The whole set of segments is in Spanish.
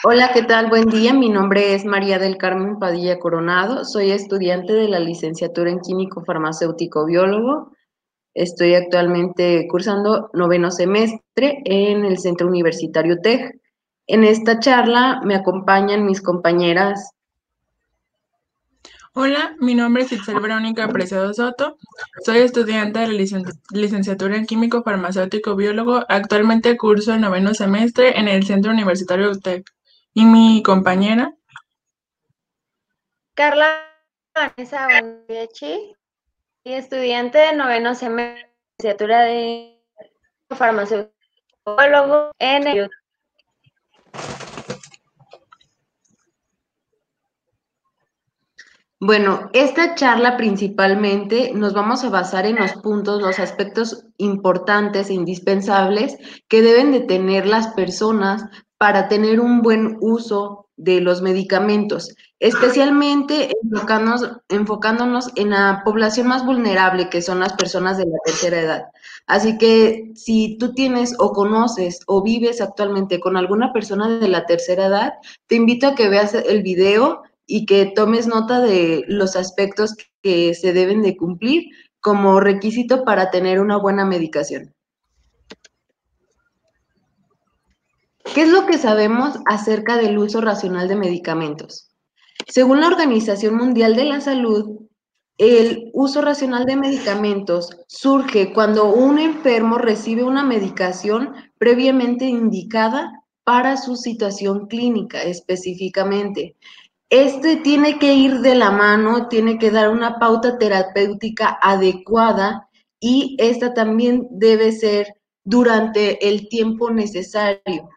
Hola, ¿qué tal? Buen día. Mi nombre es María del Carmen Padilla Coronado. Soy estudiante de la licenciatura en Químico Farmacéutico Biólogo. Estoy actualmente cursando noveno semestre en el Centro Universitario TEC. En esta charla me acompañan mis compañeras. Hola, mi nombre es Itzel Verónica Preciado Soto. Soy estudiante de la licenciatura en Químico Farmacéutico Biólogo. Actualmente curso el noveno semestre en el Centro Universitario UTEC. Y mi compañera, Carla Vanessa Ondiachi, y estudiante de noveno semestre de licenciatura de farmacéutico en el. Bueno, esta charla principalmente nos vamos a basar en los puntos, los aspectos importantes e indispensables que deben de tener las personas para tener un buen uso de los medicamentos, especialmente enfocándonos en la población más vulnerable, que son las personas de la tercera edad. Así que si tú tienes o conoces o vives actualmente con alguna persona de la tercera edad, te invito a que veas el video y que tomes nota de los aspectos que se deben de cumplir como requisito para tener una buena medicación. ¿Qué es lo que sabemos acerca del uso racional de medicamentos? Según la Organización Mundial de la Salud, el uso racional de medicamentos surge cuando un enfermo recibe una medicación previamente indicada para su situación clínica específicamente. Este tiene que ir de la mano, tiene que dar una pauta terapéutica adecuada y esta también debe ser durante el tiempo necesario.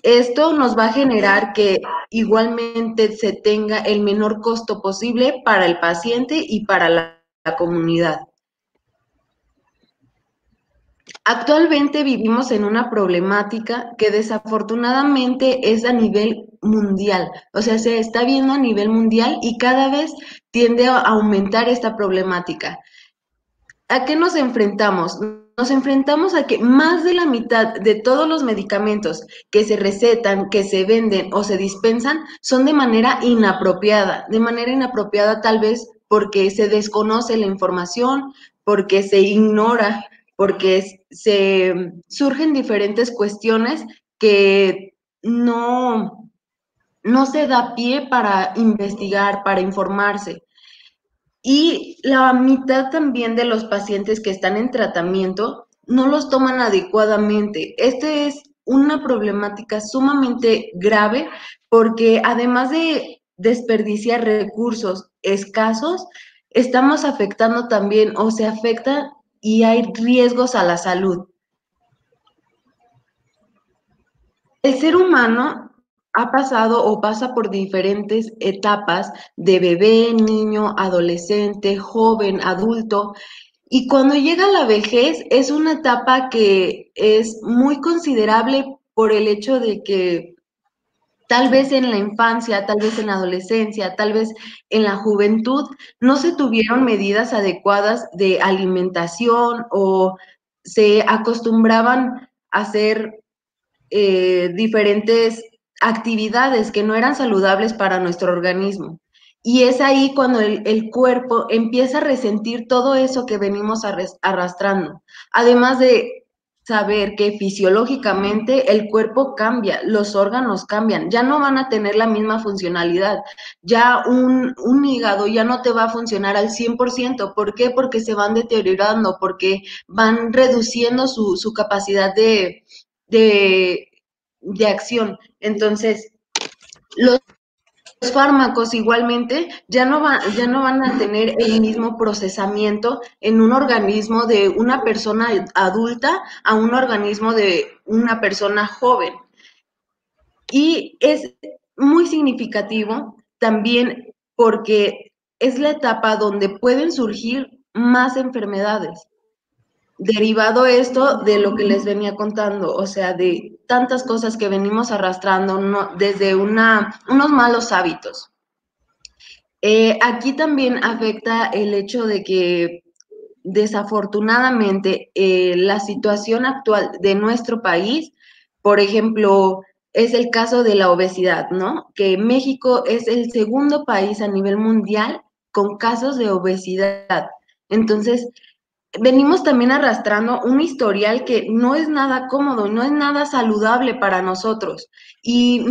Esto nos va a generar que igualmente se tenga el menor costo posible para el paciente y para la comunidad. Actualmente vivimos en una problemática que desafortunadamente es a nivel mundial, o sea, se está viendo a nivel mundial y cada vez tiende a aumentar esta problemática. ¿A qué nos enfrentamos? Nos enfrentamos a que más de la mitad de todos los medicamentos que se recetan, que se venden o se dispensan son de manera inapropiada tal vez porque se desconoce la información, porque se ignora, porque se surgen diferentes cuestiones que no se da pie para investigar, para informarse. Y la mitad también de los pacientes que están en tratamiento no los toman adecuadamente. Este es una problemática sumamente grave porque además de desperdiciar recursos escasos, estamos afectando también o se afecta y hay riesgos a la salud. El ser humano ha pasado o pasa por diferentes etapas de bebé, niño, adolescente, joven, adulto, y cuando llega la vejez es una etapa que es muy considerable por el hecho de que tal vez en la infancia, tal vez en la adolescencia, tal vez en la juventud, no se tuvieron medidas adecuadas de alimentación o se acostumbraban a hacer diferentes actividades que no eran saludables para nuestro organismo. Y es ahí cuando el cuerpo empieza a resentir todo eso que venimos arrastrando. Además de saber que fisiológicamente el cuerpo cambia, los órganos cambian, ya no van a tener la misma funcionalidad. Ya un hígado ya no te va a funcionar al 100%. ¿Por qué? Porque se van deteriorando, porque van reduciendo su capacidad de, de acción. Entonces, los fármacos igualmente ya no van a tener el mismo procesamiento en un organismo de una persona adulta a un organismo de una persona joven. Y es muy significativo también porque es la etapa donde pueden surgir más enfermedades. Derivado esto de lo que les venía contando, o sea, de tantas cosas que venimos arrastrando, desde unos malos hábitos. Aquí también afecta el hecho de que desafortunadamente la situación actual de nuestro país, por ejemplo, es el caso de la obesidad, ¿no? Que México es el segundo país a nivel mundial con casos de obesidad. Entonces, venimos también arrastrando un historial que no es nada cómodo, no es nada saludable para nosotros. Y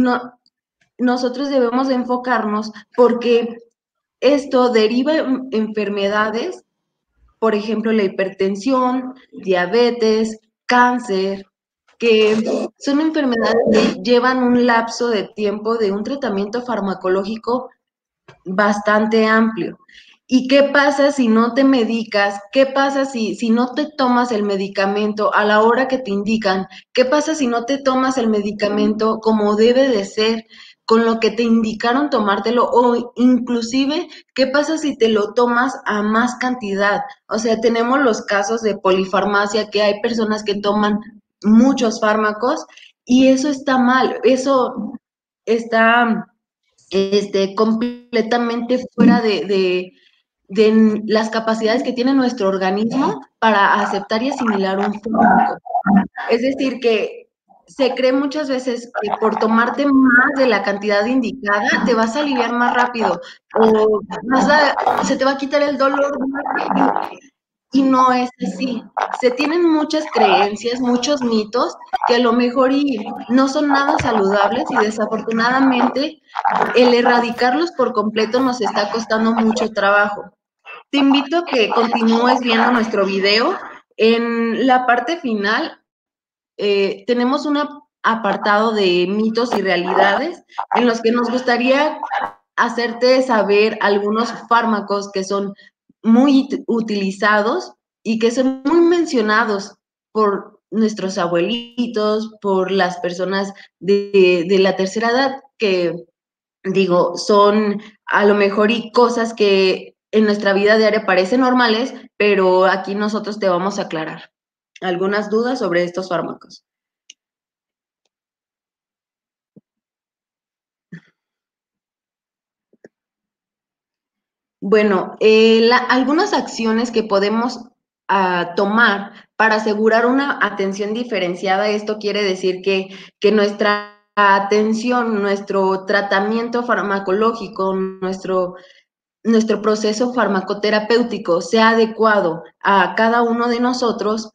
nosotros debemos de enfocarnos porque esto deriva enfermedades, por ejemplo, la hipertensión, diabetes, cáncer, que son enfermedades que llevan un lapso de tiempo de un tratamiento farmacológico bastante amplio. ¿Y qué pasa si no te medicas? ¿Qué pasa si no te tomas el medicamento a la hora que te indican? ¿Qué pasa si no te tomas el medicamento como debe de ser, con lo que te indicaron tomártelo? O inclusive, ¿qué pasa si te lo tomas a más cantidad? O sea, tenemos los casos de polifarmacia, que hay personas que toman muchos fármacos y eso está mal, eso está completamente fuera de las capacidades que tiene nuestro organismo para aceptar y asimilar un fármaco. Es decir, que se cree muchas veces que por tomarte más de la cantidad indicada te vas a aliviar más rápido o se te va a quitar el dolor más rápido. Y no es así. Se tienen muchas creencias, muchos mitos que a lo mejor no son nada saludables y desafortunadamente el erradicarlos por completo nos está costando mucho trabajo. Te invito a que continúes viendo nuestro video. En la parte final tenemos un apartado de mitos y realidades en los que nos gustaría hacerte saber algunos fármacos que son muy utilizados y que son muy mencionados por nuestros abuelitos, por las personas de la tercera edad, que digo, son a lo mejor y cosas que en nuestra vida diaria parecen normales, pero aquí nosotros te vamos a aclarar algunas dudas sobre estos fármacos. Bueno, algunas acciones que podemos tomar para asegurar una atención diferenciada, esto quiere decir que nuestra atención, nuestro tratamiento farmacológico, nuestro proceso farmacoterapéutico sea adecuado a cada uno de nosotros,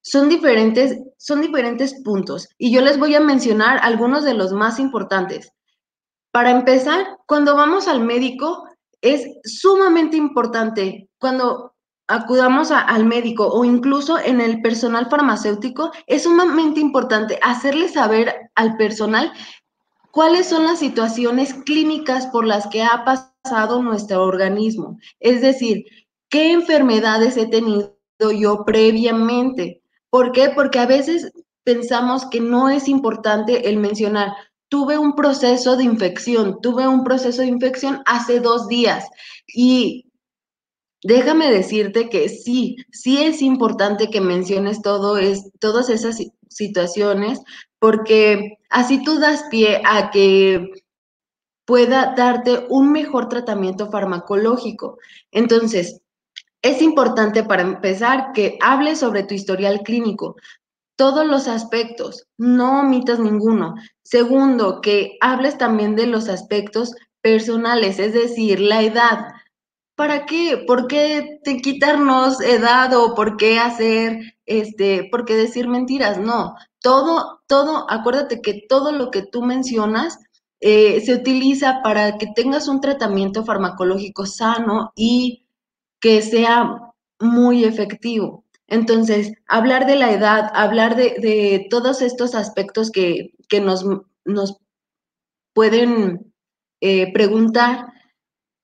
son diferentes puntos. Y yo les voy a mencionar algunos de los más importantes. Para empezar, cuando vamos al médico, es sumamente importante cuando acudamos al médico o incluso en el personal farmacéutico, es sumamente importante hacerle saber al personal cuáles son las situaciones clínicas por las que ha pasado nuestro organismo. Es decir, qué enfermedades he tenido yo previamente. ¿Por qué? Porque a veces pensamos que no es importante el mencionar, tuve un proceso de infección hace 2 días y déjame decirte que sí es importante que menciones todas esas situaciones, porque así tú das pie a que pueda darte un mejor tratamiento farmacológico. Entonces, es importante para empezar que hables sobre tu historial clínico, todos los aspectos, no omitas ninguno. Segundo, que hables también de los aspectos personales, es decir, la edad. ¿Para qué? ¿Por qué te quitarnos edad o por qué por qué decir mentiras? No, acuérdate que todo lo que tú mencionas se utiliza para que tengas un tratamiento farmacológico sano y que sea muy efectivo. Entonces, hablar de la edad, hablar de todos estos aspectos que nos pueden preguntar,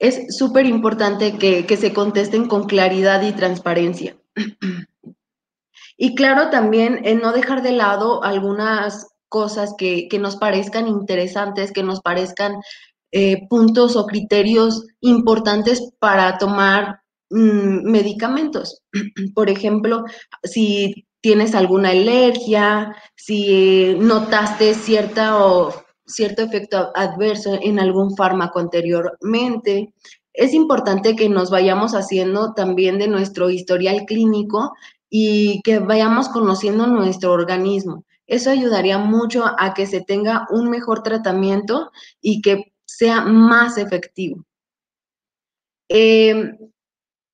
es súper importante que se contesten con claridad y transparencia. Y claro, también no dejar de lado algunas cosas que nos parezcan interesantes, que nos parezcan puntos o criterios importantes para tomar medicamentos. Por ejemplo, si tienes alguna alergia, si notaste cierto efecto adverso en algún fármaco anteriormente. Es importante que nos vayamos haciendo también de nuestro historial clínico y que vayamos conociendo nuestro organismo. Eso ayudaría mucho a que se tenga un mejor tratamiento y que sea más efectivo.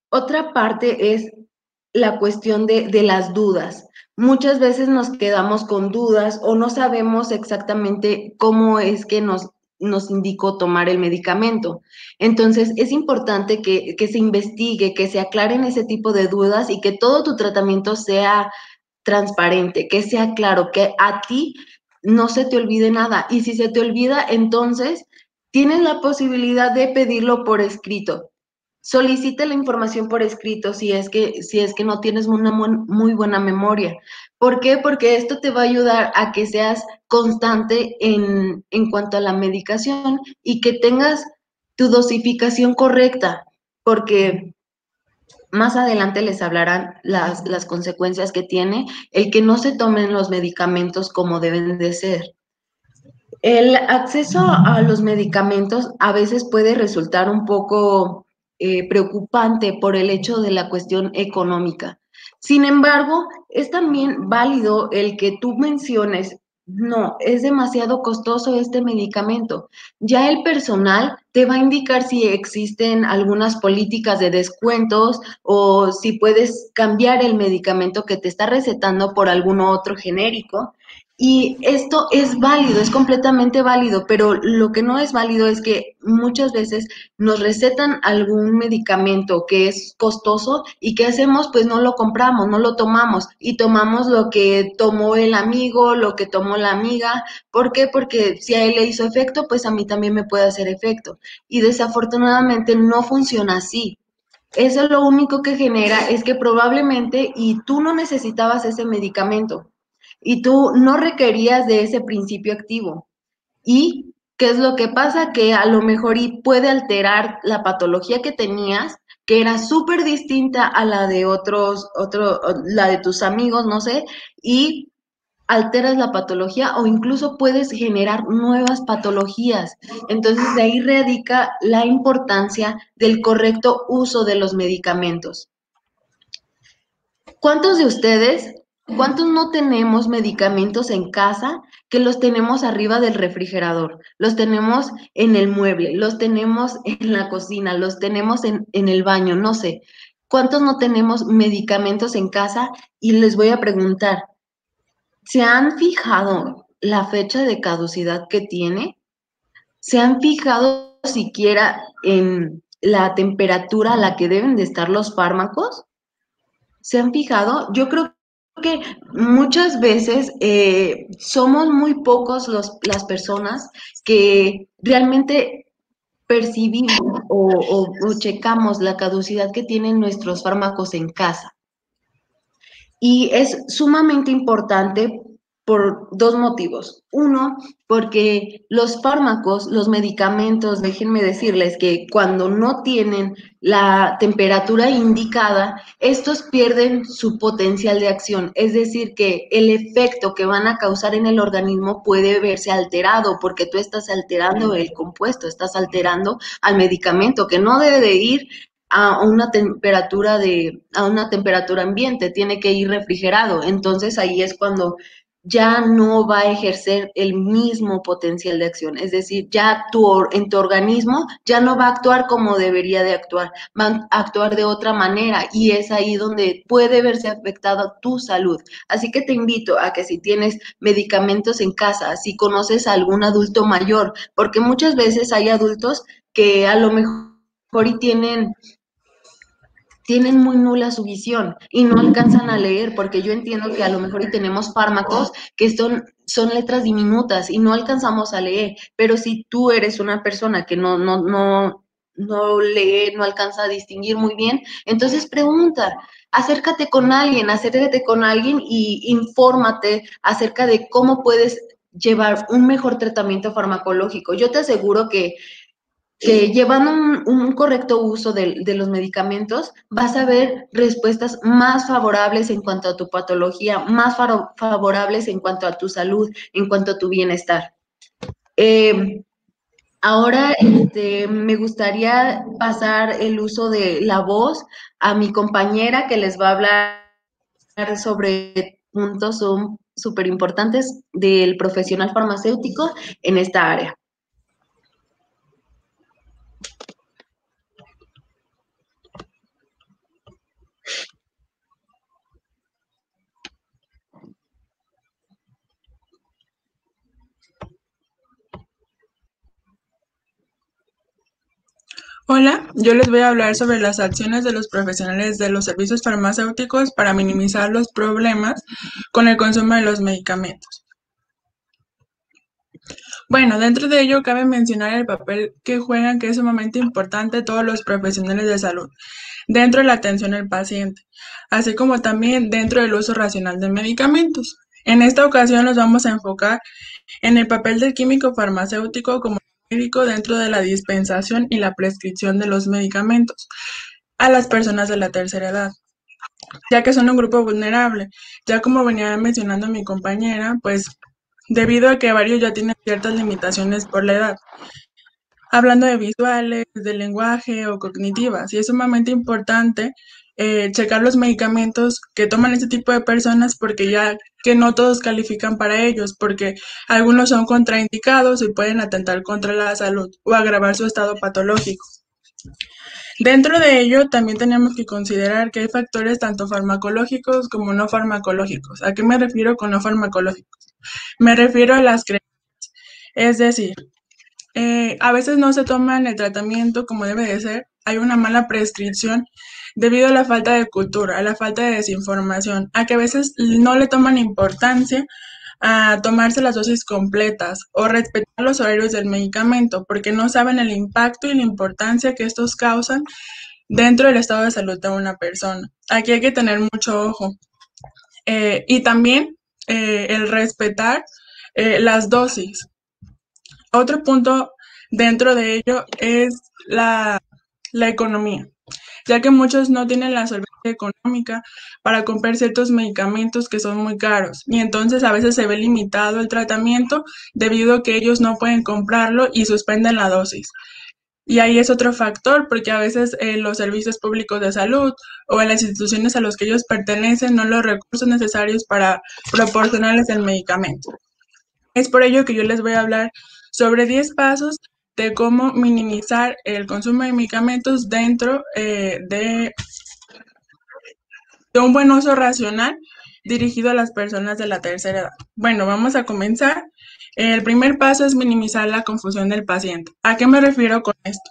Otra parte es la cuestión de las dudas. Muchas veces nos quedamos con dudas o no sabemos exactamente cómo es que nos indicó tomar el medicamento. Entonces, es importante que se investigue, que se aclaren ese tipo de dudas y que todo tu tratamiento sea transparente, que sea claro, que a ti no se te olvide nada. Y si se te olvida, entonces tienes la posibilidad de pedirlo por escrito. Solicita la información por escrito si es que no tienes una muy buena memoria. ¿Por qué? Porque esto te va a ayudar a que seas constante en cuanto a la medicación y que tengas tu dosificación correcta, porque más adelante les hablarán las consecuencias que tiene el que no se tomen los medicamentos como deben de ser. El acceso a los medicamentos a veces puede resultar un poco preocupante por el hecho de la cuestión económica. Sin embargo, es también válido el que tú menciones, no, es demasiado costoso este medicamento. Ya el personal te va a indicar si existen algunas políticas de descuentos o si puedes cambiar el medicamento que te está recetando por alguno otro genérico. Y esto es válido, es completamente válido, pero lo que no es válido es que muchas veces nos recetan algún medicamento que es costoso y ¿qué hacemos? Pues no lo compramos, no lo tomamos y tomamos lo que tomó el amigo, lo que tomó la amiga. ¿Por qué? Porque si a él le hizo efecto, pues a mí también me puede hacer efecto. Y desafortunadamente no funciona así. Eso lo único que genera es que probablemente y tú no necesitabas ese medicamento y tú no requerías de ese principio activo. ¿Y qué es lo que pasa? Que a lo mejor y puede alterar la patología que tenías, que era súper distinta a la de la de tus amigos, no sé, y alteras la patología o incluso puedes generar nuevas patologías. Entonces de ahí radica la importancia del correcto uso de los medicamentos. ¿Cuántos de ustedes, cuántos no tenemos medicamentos en casa que los tenemos arriba del refrigerador? Los tenemos en el mueble, los tenemos en la cocina, los tenemos en el baño, no sé. ¿Cuántos no tenemos medicamentos en casa? Y les voy a preguntar, ¿se han fijado la fecha de caducidad que tiene? ¿Se han fijado siquiera en la temperatura a la que deben de estar los fármacos? ¿Se han fijado? Yo creo que muchas veces somos muy pocos las personas que realmente percibimos o checamos la caducidad que tienen nuestros fármacos en casa. Y es sumamente importante por dos motivos. Uno, porque los fármacos, los medicamentos, déjenme decirles que cuando no tienen la temperatura indicada, estos pierden su potencial de acción. Es decir, que el efecto que van a causar en el organismo puede verse alterado porque tú estás alterando el compuesto, estás alterando al medicamento que no debe de ir a una temperatura ambiente, tiene que ir refrigerado. Entonces ahí es cuando ya no va a ejercer el mismo potencial de acción, es decir, ya en tu organismo ya no va a actuar como debería de actuar, va a actuar de otra manera y es ahí donde puede verse afectada tu salud. Así que te invito a que si tienes medicamentos en casa, si conoces a algún adulto mayor, porque muchas veces hay adultos que a lo mejor y tienen muy nula su visión y no alcanzan a leer, porque yo entiendo que a lo mejor y tenemos fármacos que son letras diminutas y no alcanzamos a leer, pero si tú eres una persona que no lee, no alcanza a distinguir muy bien, entonces pregunta, acércate con alguien y infórmate acerca de cómo puedes llevar un mejor tratamiento farmacológico. Yo te aseguro que llevando un correcto uso de los medicamentos, vas a ver respuestas más favorables en cuanto a tu patología, más favorables en cuanto a tu salud, en cuanto a tu bienestar. Ahora me gustaría pasar el uso de la voz a mi compañera que les va a hablar sobre puntos un súper importantes del profesional farmacéutico en esta área. Hola, yo les voy a hablar sobre las acciones de los profesionales de los servicios farmacéuticos para minimizar los problemas con el consumo de los medicamentos. Bueno, dentro de ello cabe mencionar el papel que juegan, que es sumamente importante, todos los profesionales de salud dentro de la atención al paciente, así como también dentro del uso racional de medicamentos. En esta ocasión nos vamos a enfocar en el papel del químico farmacéutico como médico dentro de la dispensación y la prescripción de los medicamentos a las personas de la tercera edad, ya que son un grupo vulnerable. Ya como venía mencionando mi compañera, pues debido a que varios ya tienen ciertas limitaciones por la edad, hablando de visuales, de lenguaje o cognitivas, y es sumamente importante checar los medicamentos que toman este tipo de personas, porque ya que no todos califican para ellos, porque algunos son contraindicados y pueden atentar contra la salud o agravar su estado patológico. Dentro de ello, también tenemos que considerar que hay factores tanto farmacológicos como no farmacológicos. ¿A qué me refiero con no farmacológicos? Me refiero a las creencias, es decir, a veces no se toman el tratamiento como debe de ser, hay una mala prescripción debido a la falta de cultura, a la falta de desinformación, a que a veces no le toman importancia a tomarse las dosis completas o respetar los horarios del medicamento, porque no saben el impacto y la importancia que estos causan dentro del estado de salud de una persona. Aquí hay que tener mucho ojo. Y también el respetar las dosis. Otro punto dentro de ello es la economía, ya que muchos no tienen la solvencia económica para comprar ciertos medicamentos que son muy caros, y entonces a veces se ve limitado el tratamiento debido a que ellos no pueden comprarlo y suspenden la dosis. Y ahí es otro factor, porque a veces los servicios públicos de salud o en las instituciones a los que ellos pertenecen no los recursos necesarios para proporcionarles el medicamento. Es por ello que yo les voy a hablar sobre 10 pasos de cómo minimizar el consumo de medicamentos dentro de un buen uso racional dirigido a las personas de la tercera edad. Bueno, vamos a comenzar. El primer paso es minimizar la confusión del paciente. ¿A qué me refiero con esto?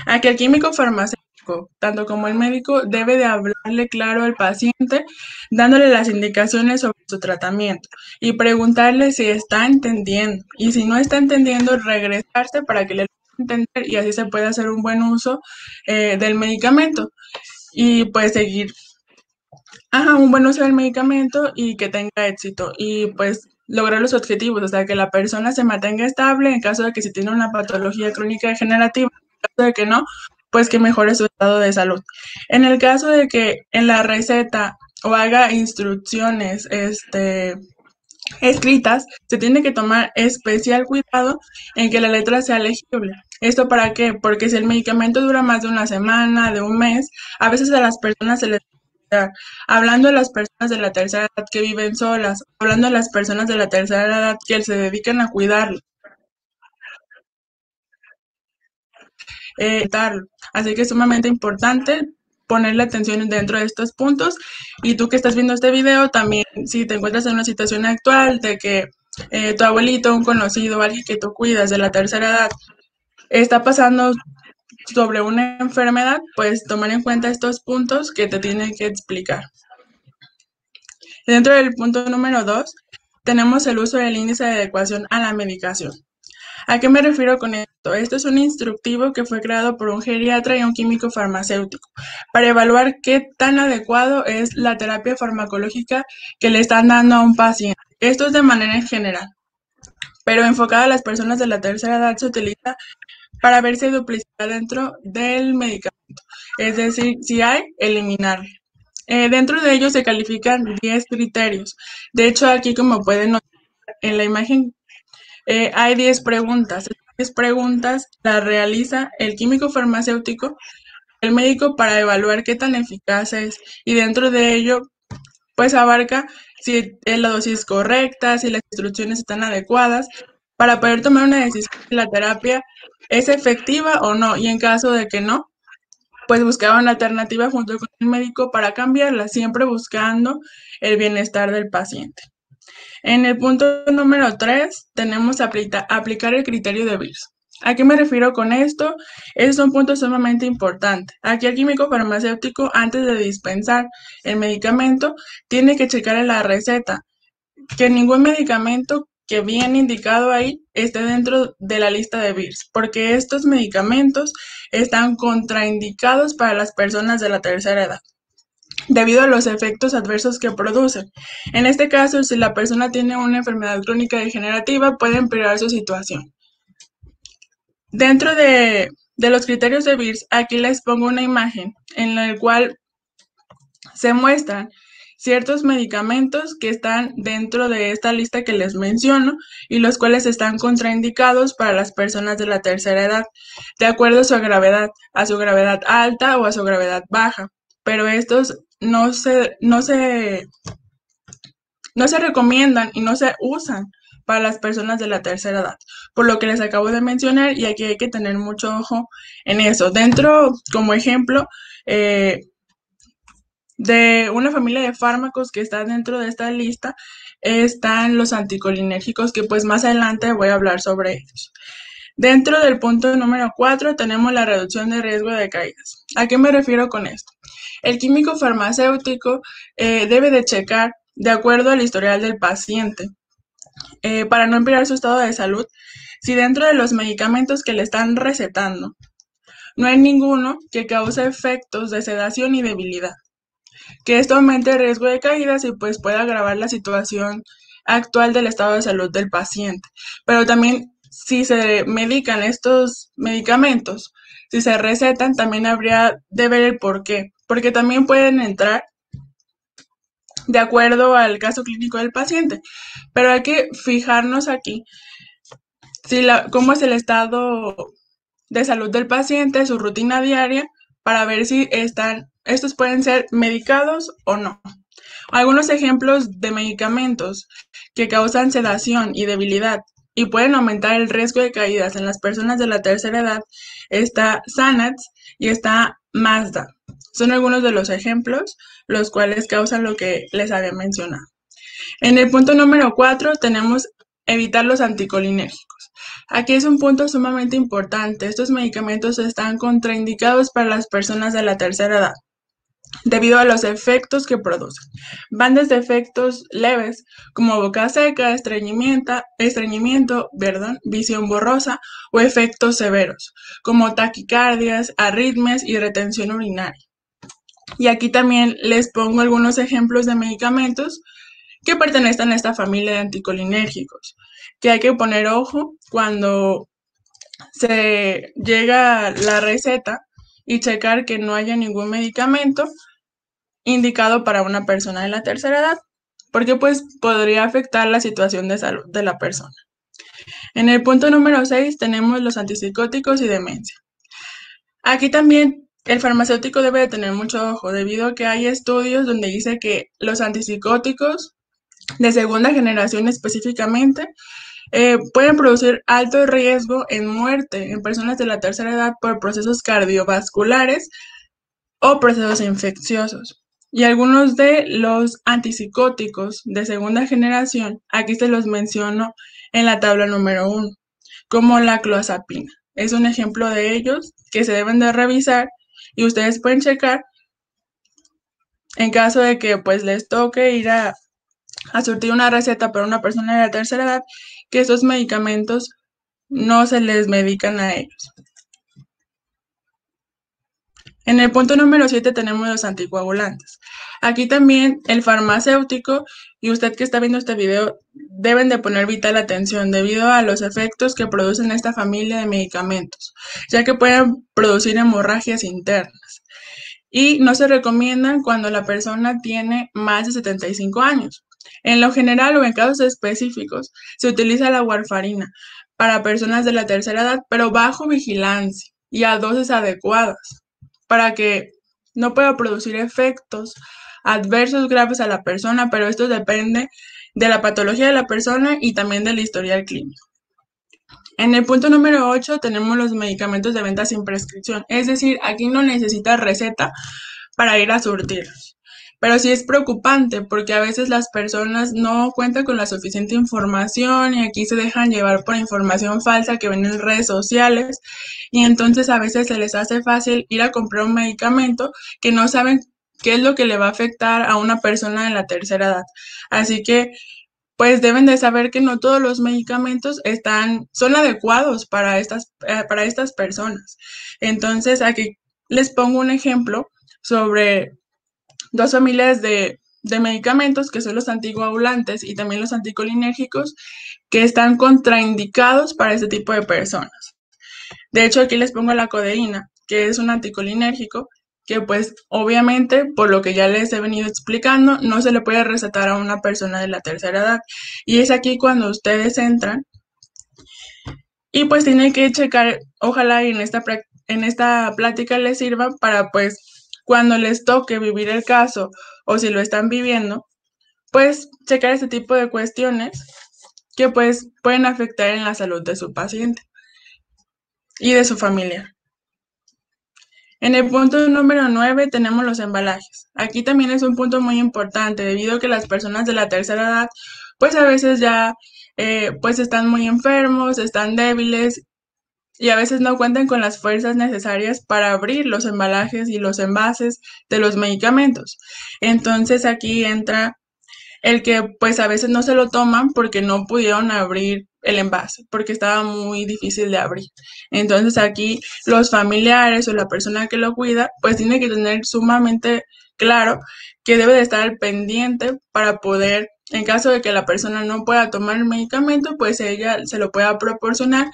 A que el químico farmacéutico, tanto como el médico, debe de hablarle claro al paciente, dándole las indicaciones sobre su tratamiento y preguntarle si está entendiendo. Y si no está entendiendo, regresarse para que le entender, y así se puede hacer un buen uso del medicamento y pues seguir un buen uso del medicamento y que tenga éxito y pues lograr los objetivos, o sea, que la persona se mantenga estable en caso de que si tiene una patología crónica degenerativa, en caso de que no, pues que mejore su estado de salud. En el caso de que en la receta o haga instrucciones escritas, se tiene que tomar especial cuidado en que la letra sea legible. ¿Esto para qué? Porque si el medicamento dura más de una semana, de un mes, a veces a las personas se les hablando de las personas de la tercera edad que viven solas, hablando de las personas de la tercera edad que se dedican a cuidarlo. Así que es sumamente importante ponerle atención dentro de estos puntos. Y tú que estás viendo este video, también si te encuentras en una situación actual de que tu abuelito, un conocido, alguien que tú cuidas de la tercera edad, está pasando sobre una enfermedad, pues tomar en cuenta estos puntos que te tienen que explicar. Dentro del punto número 2, tenemos el uso del índice de adecuación a la medicación. ¿A qué me refiero con esto? Esto es un instructivo que fue creado por un geriatra y un químico farmacéutico para evaluar qué tan adecuado es la terapia farmacológica que le están dando a un paciente. Esto es de manera general, pero enfocado a las personas de la tercera edad se utiliza para ver si hay duplicidad dentro del medicamento, es decir, si hay, eliminarlo. Dentro de ellos se califican 10 criterios. De hecho, aquí como pueden notar en la imagen, hay 10 preguntas. Estas 10 preguntas las realiza el químico farmacéutico, el médico, para evaluar qué tan eficaz es. Y dentro de ello, pues abarca si es la dosis correcta, si las instrucciones están adecuadas, para poder tomar una decisión si la terapia es efectiva o no, y en caso de que no, pues buscar una alternativa junto con el médico para cambiarla, siempre buscando el bienestar del paciente. En el punto número 3 tenemos aplicar el criterio de Beers. ¿A qué me refiero con esto? Es un punto sumamente importante. Aquí el químico farmacéutico, antes de dispensar el medicamento, tiene que checar en la receta que ningún medicamento que viene indicado ahí esté dentro de la lista de Beers, porque estos medicamentos están contraindicados para las personas de la tercera edad, debido a los efectos adversos que producen. En este caso, si la persona tiene una enfermedad crónica degenerativa, puede empeorar su situación. Dentro de los criterios de Beers, aquí les pongo una imagen en la cual se muestran ciertos medicamentos que están dentro de esta lista que les menciono y los cuales están contraindicados para las personas de la tercera edad, de acuerdo a su gravedad alta o a su gravedad baja. Pero estos no se recomiendan y no se usan para las personas de la tercera edad, por lo que les acabo de mencionar, y aquí hay que tener mucho ojo en eso. Dentro, como ejemplo, de una familia de fármacos que está dentro de esta lista, están los anticolinérgicos, que pues más adelante voy a hablar sobre ellos. Dentro del punto número 4 tenemos la reducción de riesgo de caídas. ¿A qué me refiero con esto? El químico farmacéutico debe de checar de acuerdo al historial del paciente, para no empeorar su estado de salud, si dentro de los medicamentos que le están recetando no hay ninguno que cause efectos de sedación y debilidad, que esto aumente el riesgo de caídas y pues pueda agravar la situación actual del estado de salud del paciente. Pero también, si se medican estos medicamentos, si se recetan, también habría de ver el por qué, porque también pueden entrar de acuerdo al caso clínico del paciente. Pero hay que fijarnos aquí cómo es el estado de salud del paciente, su rutina diaria, para ver si estos pueden ser medicados o no. Algunos ejemplos de medicamentos que causan sedación y debilidad y pueden aumentar el riesgo de caídas en las personas de la tercera edad está Xanax y está Mazda. Son algunos de los ejemplos los cuales causan lo que les había mencionado. En el punto número 4 tenemos evitar los anticolinérgicos. Aquí es un punto sumamente importante. Estos medicamentos están contraindicados para las personas de la tercera edad, debido a los efectos que producen. Van desde efectos leves, como boca seca, estreñimiento, visión borrosa, o efectos severos, como taquicardias, arritmias y retención urinaria. Y aquí también les pongo algunos ejemplos de medicamentos que pertenecen a esta familia de anticolinérgicos, que hay que poner ojo cuando se llega la receta y checar que no haya ningún medicamento indicado para una persona de la tercera edad, porque pues podría afectar la situación de salud de la persona. En el punto número 6 tenemos los antipsicóticos y demencia. Aquí también el farmacéutico debe de tener mucho ojo, debido a que hay estudios donde dice que los antipsicóticos de segunda generación específicamente pueden producir alto riesgo en muerte en personas de la tercera edad por procesos cardiovasculares o procesos infecciosos. Y algunos de los antipsicóticos de segunda generación, aquí se los menciono en la tabla número 1, como la clozapina. Es un ejemplo de ellos que se deben de revisar y ustedes pueden checar en caso de que pues les toque ir a surtir una receta para una persona de la tercera edad, que esos medicamentos no se les medican a ellos. En el punto número 7 tenemos los anticoagulantes. Aquí también el farmacéutico y usted que está viendo este video deben de poner vital atención debido a los efectos que producen esta familia de medicamentos, ya que pueden producir hemorragias internas y no se recomiendan cuando la persona tiene más de 75 años. En lo general o en casos específicos se utiliza la warfarina para personas de la tercera edad, pero bajo vigilancia y a dosis adecuadas, para que no pueda producir efectos adversos graves a la persona, pero esto depende de la patología de la persona y también del historial clínico. En el punto número 8 tenemos los medicamentos de venta sin prescripción, es decir, aquí no necesitas receta para ir a surtirlos. Pero sí es preocupante porque a veces las personas no cuentan con la suficiente información y aquí se dejan llevar por información falsa que ven en redes sociales y entonces a veces se les hace fácil ir a comprar un medicamento que no saben qué es lo que le va a afectar a una persona de la tercera edad. Así que pues deben de saber que no todos los medicamentos son adecuados para estas personas. Entonces, aquí les pongo un ejemplo sobre dos familias de medicamentos que son los anticoagulantes y también los anticolinérgicos que están contraindicados para este tipo de personas. De hecho, aquí les pongo la codeína, que es un anticolinérgico que pues obviamente, por lo que ya les he venido explicando, no se le puede recetar a una persona de la tercera edad. Y es aquí cuando ustedes entran y pues tienen que checar, ojalá y en esta plática les sirva para pues cuando les toque vivir el caso o si lo están viviendo, pues checar este tipo de cuestiones que pues pueden afectar en la salud de su paciente y de su familia. En el punto número 9 tenemos los embalajes. Aquí también es un punto muy importante debido a que las personas de la tercera edad pues a veces ya pues están muy enfermos, están débiles y a veces no cuentan con las fuerzas necesarias para abrir los embalajes y los envases de los medicamentos. Entonces aquí entra el que pues a veces no se lo toman porque no pudieron abrir el envase, porque estaba muy difícil de abrir. Entonces aquí los familiares o la persona que lo cuida pues tiene que tener sumamente claro que debe de estar al pendiente para poder, en caso de que la persona no pueda tomar el medicamento, pues ella se lo pueda proporcionar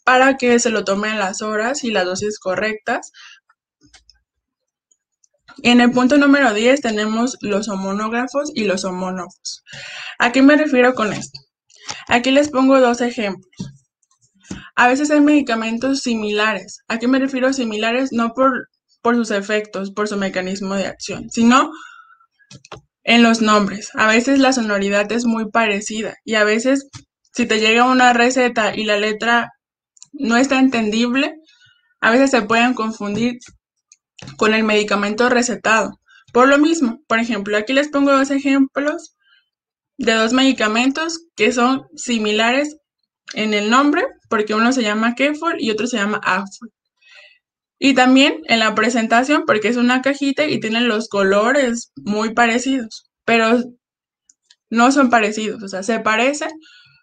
para que se lo tome en las horas y las dosis correctas. En el punto número 10 tenemos los homonógrafos y los homónofos. ¿A qué me refiero con esto? Aquí les pongo dos ejemplos. A veces hay medicamentos similares. ¿A qué me refiero similares? No por sus efectos, por su mecanismo de acción, sino en los nombres. A veces la sonoridad es muy parecida y a veces si te llega una receta y la letra no está entendible, a veces se pueden confundir con el medicamento recetado. Por lo mismo, por ejemplo, aquí les pongo dos ejemplos de dos medicamentos que son similares en el nombre, porque uno se llama Kefor y otro se llama Afol. Y también en la presentación, porque es una cajita y tienen los colores muy parecidos, pero no son parecidos, o sea, se parecen,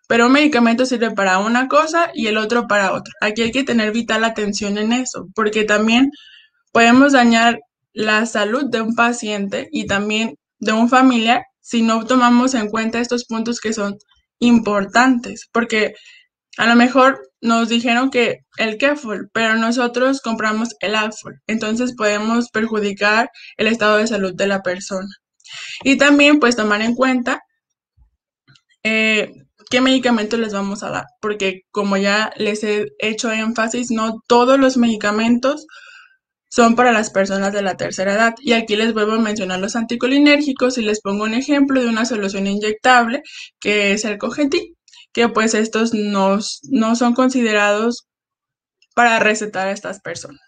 pero un medicamento sirve para una cosa y el otro para otra. Aquí hay que tener vital atención en eso, porque también podemos dañar la salud de un paciente y también de un familiar si no tomamos en cuenta estos puntos que son importantes, porque a lo mejor nos dijeron que el Kefol, pero nosotros compramos el Afol, entonces podemos perjudicar el estado de salud de la persona. Y también pues tomar en cuenta qué medicamentos les vamos a dar, porque como ya les he hecho énfasis, no todos los medicamentos son para las personas de la tercera edad. Y aquí les vuelvo a mencionar los anticolinérgicos y les pongo un ejemplo de una solución inyectable que es el Cogentin, que pues estos no son considerados para recetar a estas personas.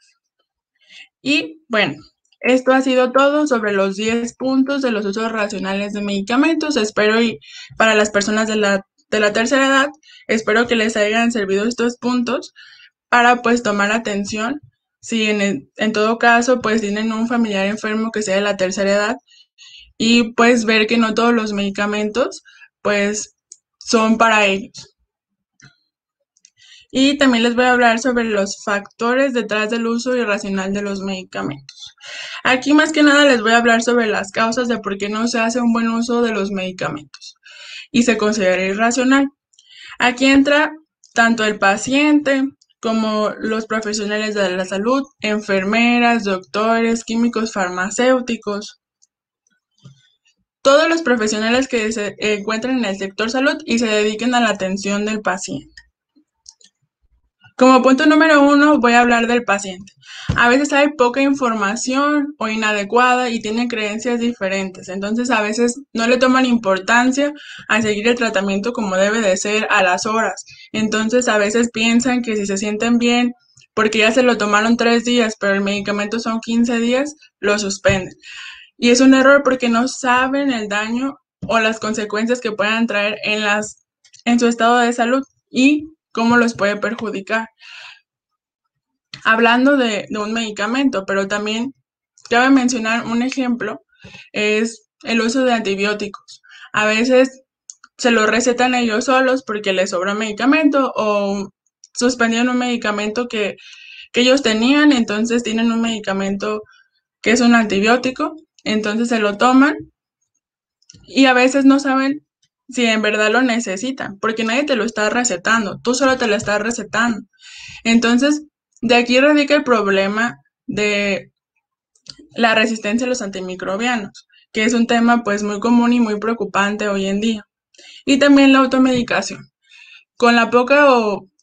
Y bueno, esto ha sido todo sobre los 10 puntos de los usos racionales de medicamentos. Espero y para las personas de la tercera edad, espero que les hayan servido estos puntos para pues tomar atención si en todo caso pues tienen un familiar enfermo que sea de la tercera edad y pues ver que no todos los medicamentos pues son para ellos. Y también les voy a hablar sobre los factores detrás del uso irracional de los medicamentos. Aquí más que nada les voy a hablar sobre las causas de por qué no se hace un buen uso de los medicamentos y se considera irracional. Aquí entra tanto el paciente como los profesionales de la salud, enfermeras, doctores, químicos farmacéuticos, todos los profesionales que se encuentran en el sector salud y se dediquen a la atención del paciente. Como punto número 1, voy a hablar del paciente. A veces hay poca información o inadecuada y tienen creencias diferentes. Entonces, a veces no le toman importancia a seguir el tratamiento como debe de ser a las horas. Entonces, a veces piensan que si se sienten bien, porque ya se lo tomaron 3 días, pero el medicamento son 15 días, lo suspenden. Y es un error porque no saben el daño o las consecuencias que puedan traer en su estado de salud y cómo los puede perjudicar. Hablando de un medicamento, pero también cabe mencionar un ejemplo, es el uso de antibióticos. A veces se lo recetan ellos solos porque les sobra medicamento o suspendieron un medicamento que ellos tenían, entonces tienen un medicamento que es un antibiótico, entonces se lo toman y a veces no saben si en verdad lo necesitan, porque nadie te lo está recetando, tú solo te lo estás recetando. Entonces, de aquí radica el problema de la resistencia a los antimicrobianos, que es un tema pues muy común y muy preocupante hoy en día. Y también la automedicación. Con la poca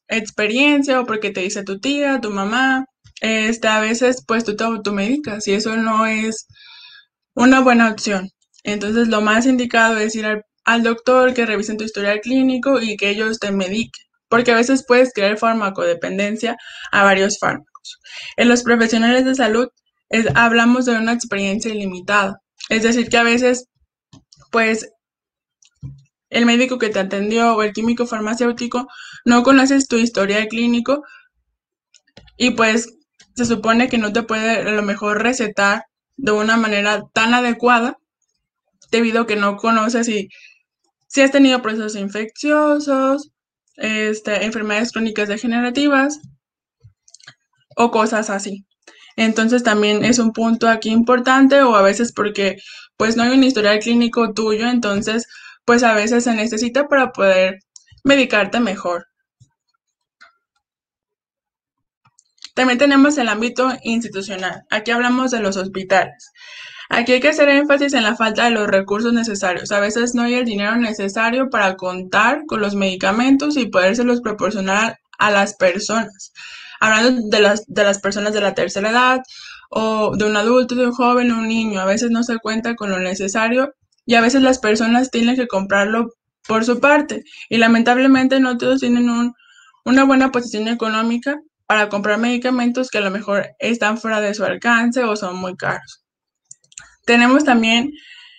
experiencia o porque te dice tu tía, tu mamá, a veces pues tú te automedicas y eso no es una buena opción. Entonces, lo más indicado es ir al doctor, que revisen tu historial clínico y que ellos te mediquen, porque a veces puedes crear farmacodependencia a varios fármacos. En los profesionales de salud hablamos de una experiencia ilimitada, es decir, que a veces, pues, el médico que te atendió o el químico farmacéutico no conoces tu historial clínico y pues se supone que no te puede a lo mejor recetar de una manera tan adecuada debido a que no conoces si has tenido procesos infecciosos, enfermedades crónicas degenerativas o cosas así. Entonces también es un punto aquí importante o a veces porque pues no hay un historial clínico tuyo, entonces pues a veces se necesita para poder medicarte mejor. También tenemos el ámbito institucional. Aquí hablamos de los hospitales. Aquí hay que hacer énfasis en la falta de los recursos necesarios. A veces no hay el dinero necesario para contar con los medicamentos y podérselos proporcionar a las personas. Hablando de las personas de la tercera edad o de un adulto, de un joven o un niño, a veces no se cuenta con lo necesario y a veces las personas tienen que comprarlo por su parte y lamentablemente no todos tienen una buena posición económica para comprar medicamentos que a lo mejor están fuera de su alcance o son muy caros. Tenemos también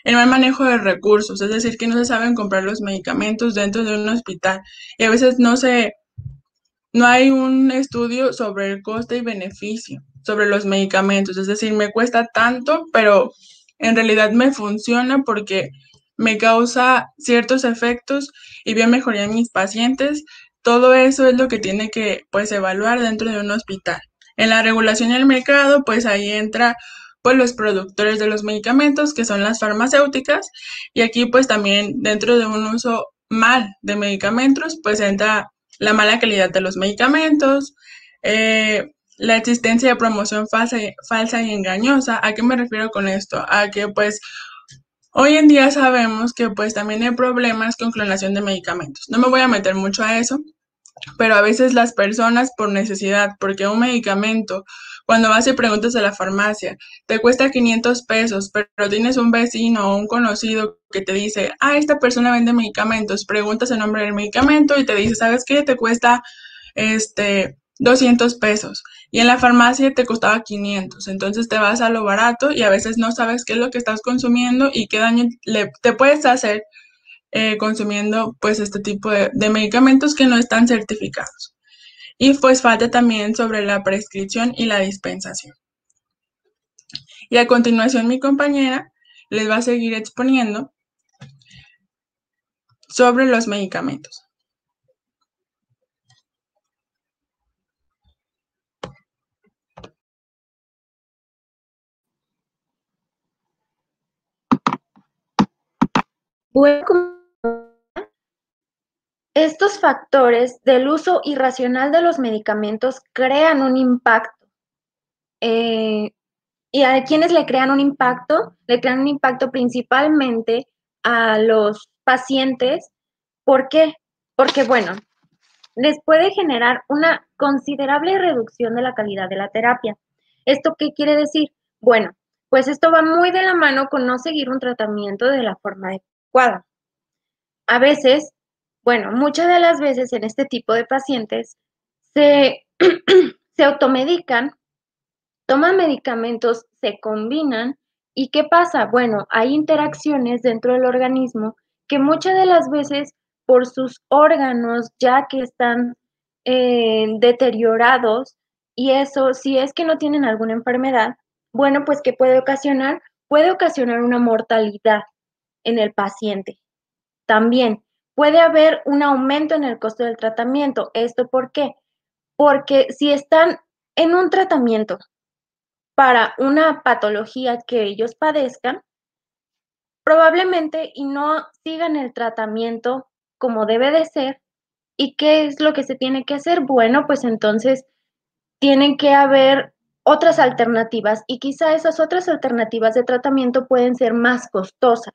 el mal manejo de recursos, es decir, que no se saben comprar los medicamentos dentro de un hospital y a veces no hay un estudio sobre el coste y beneficio sobre los medicamentos, es decir, me cuesta tanto, pero en realidad me funciona porque me causa ciertos efectos y veo mejoría en mis pacientes. Todo eso es lo que tiene que pues evaluar dentro de un hospital. En la regulación del mercado, pues ahí entra pues los productores de los medicamentos, que son las farmacéuticas, y aquí pues también dentro de un uso mal de medicamentos, pues entra la mala calidad de los medicamentos, la existencia de promoción falsa y engañosa. ¿A qué me refiero con esto? A que pues hoy en día sabemos que pues también hay problemas con clonación de medicamentos. No me voy a meter mucho a eso, pero a veces las personas por necesidad, porque un medicamento, cuando vas y preguntas a la farmacia, te cuesta 500 pesos, pero tienes un vecino o un conocido que te dice, esta persona vende medicamentos, preguntas el nombre del medicamento y te dice, ¿sabes qué? Te cuesta 200 pesos y en la farmacia te costaba 500, entonces te vas a lo barato y a veces no sabes qué es lo que estás consumiendo y qué daño te puedes hacer consumiendo pues este tipo de medicamentos que no están certificados. Y pues falta también sobre la prescripción y la dispensación. Y a continuación mi compañera les va a seguir exponiendo sobre los medicamentos. Estos factores del uso irracional de los medicamentos crean un impacto. ¿Y a quienes le crean un impacto? Le crean un impacto principalmente a los pacientes. ¿Por qué? Porque, bueno, les puede generar una considerable reducción de la calidad de la terapia. ¿Esto qué quiere decir? Bueno, pues esto va muy de la mano con no seguir un tratamiento de la forma adecuada. A veces, bueno, muchas de las veces en este tipo de pacientes se, se automedican, toman medicamentos, se combinan y ¿qué pasa? Bueno, hay interacciones dentro del organismo que muchas de las veces por sus órganos ya que están deteriorados y eso, si es que no tienen alguna enfermedad, bueno, pues ¿qué puede ocasionar? Puede ocasionar una mortalidad en el paciente. También puede haber un aumento en el costo del tratamiento. ¿Esto por qué? Porque si están en un tratamiento para una patología que ellos padezcan, probablemente y no sigan el tratamiento como debe de ser. ¿Y qué es lo que se tiene que hacer? Bueno, pues entonces tienen que haber otras alternativas y quizá esas otras alternativas de tratamiento pueden ser más costosas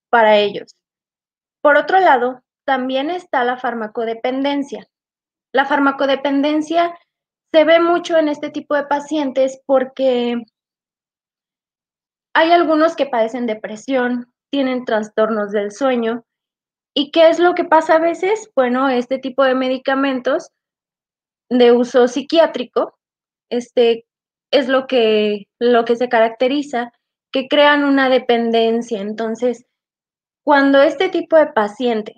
para ellos. Por otro lado, también está la farmacodependencia. La farmacodependencia se ve mucho en este tipo de pacientes porque hay algunos que padecen depresión, tienen trastornos del sueño. ¿Y qué es lo que pasa a veces? Bueno, este tipo de medicamentos de uso psiquiátrico, es lo que se caracteriza, que crean una dependencia. Entonces, cuando este tipo de pacientes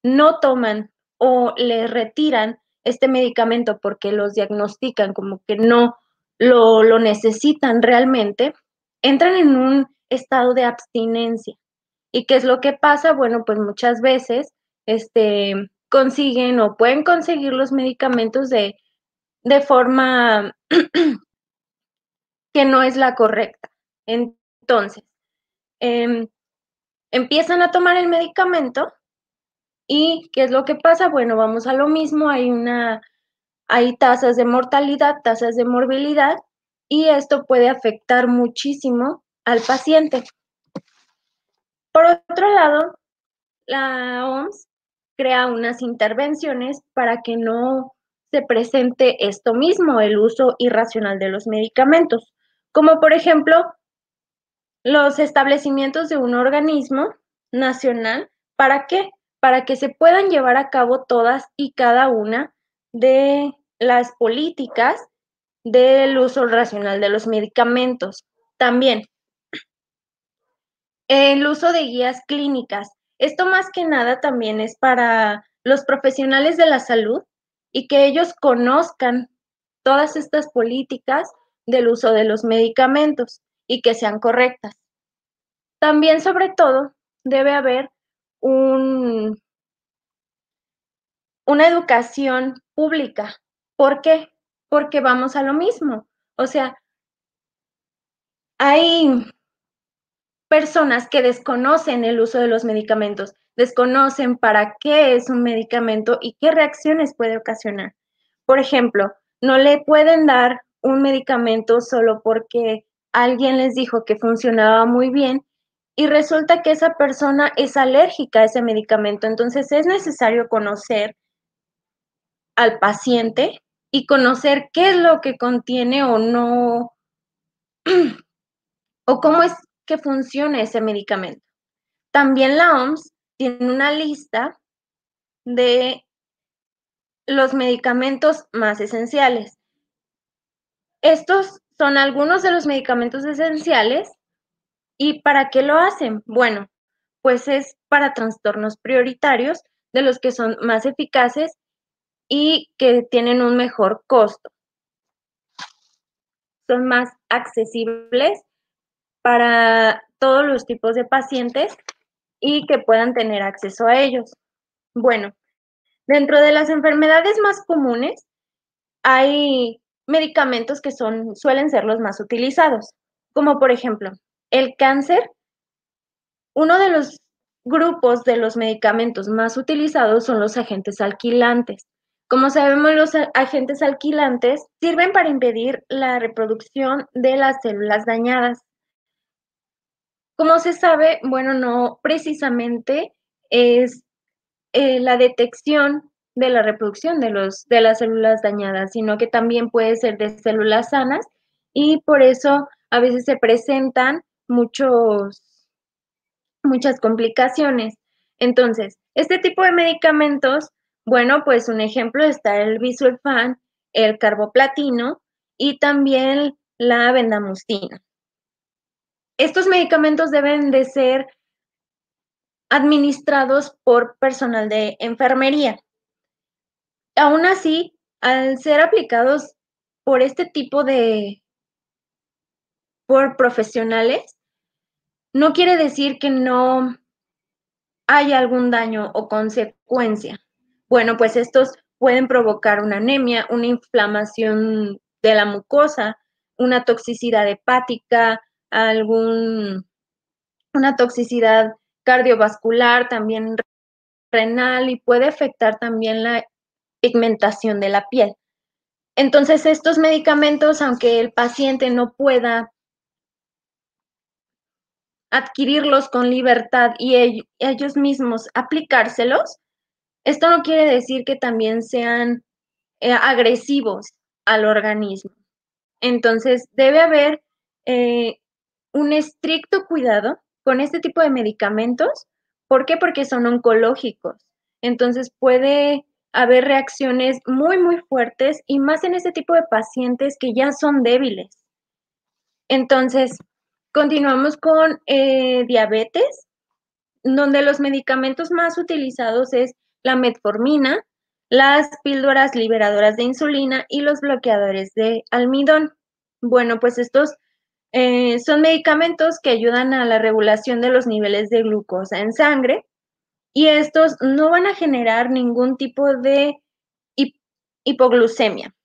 no toman o les retiran este medicamento porque los diagnostican como que no lo necesitan realmente, entran en un estado de abstinencia. ¿Y qué es lo que pasa? Bueno, pues muchas veces consiguen o pueden conseguir los medicamentos de forma que no es la correcta. Entonces, em, empiezan a tomar el medicamento y ¿qué es lo que pasa? Bueno, vamos a lo mismo, hay tasas de mortalidad, tasas de morbilidad y esto puede afectar muchísimo al paciente. Por otro lado, la OMS crea unas intervenciones para que no se presente esto mismo, el uso irracional de los medicamentos, como por ejemplo los establecimientos de un organismo nacional. ¿Para qué? Para que se puedan llevar a cabo todas y cada una de las políticas del uso racional de los medicamentos. También el uso de guías clínicas. Esto más que nada también es para los profesionales de la salud y que ellos conozcan todas estas políticas del uso de los medicamentos y que sean correctas. También, sobre todo, debe haber una educación pública. ¿Por qué? Porque vamos a lo mismo. O sea, hay personas que desconocen el uso de los medicamentos, desconocen para qué es un medicamento y qué reacciones puede ocasionar. Por ejemplo, no le pueden dar un medicamento solo porque alguien les dijo que funcionaba muy bien y resulta que esa persona es alérgica a ese medicamento. Entonces es necesario conocer al paciente y conocer qué es lo que contiene o no, o cómo es que funciona ese medicamento. También la OMS tiene una lista de los medicamentos más esenciales. Estos son algunos de los medicamentos esenciales. ¿Y para qué lo hacen? Bueno, pues es para trastornos prioritarios de los que son más eficaces y que tienen un mejor costo. Son más accesibles para todos los tipos de pacientes y que puedan tener acceso a ellos. Bueno, dentro de las enfermedades más comunes hay medicamentos que suelen ser los más utilizados, como por ejemplo el cáncer. Uno de los grupos de los medicamentos más utilizados son los agentes alquilantes. Como sabemos, los agentes alquilantes sirven para impedir la reproducción de las células dañadas. Como se sabe, bueno, no precisamente es la detección de la reproducción de las células dañadas, sino que también puede ser de células sanas y por eso a veces se presentan muchas complicaciones. Entonces, este tipo de medicamentos, bueno, pues un ejemplo está el Bisulfán, el carboplatino y también la bendamustina. Estos medicamentos deben de ser administrados por personal de enfermería. Aún así, al ser aplicados por este tipo por profesionales, no quiere decir que no haya algún daño o consecuencia. Bueno, pues estos pueden provocar una anemia, una inflamación de la mucosa, una toxicidad hepática, una toxicidad cardiovascular, también renal y puede afectar también la pigmentación de la piel. Entonces, estos medicamentos, aunque el paciente no pueda adquirirlos con libertad y ellos mismos aplicárselos, esto no quiere decir que también sean agresivos al organismo. Entonces, debe haber un estricto cuidado con este tipo de medicamentos. ¿Por qué? Porque son oncológicos. Entonces, puede haber reacciones muy, muy fuertes y más en este tipo de pacientes que ya son débiles. Entonces, continuamos con diabetes, donde los medicamentos más utilizados es la metformina, las píldoras liberadoras de insulina y los bloqueadores de almidón. Bueno, pues estos son medicamentos que ayudan a la regulación de los niveles de glucosa en sangre y estos no van a generar ningún tipo de hipoglucemia.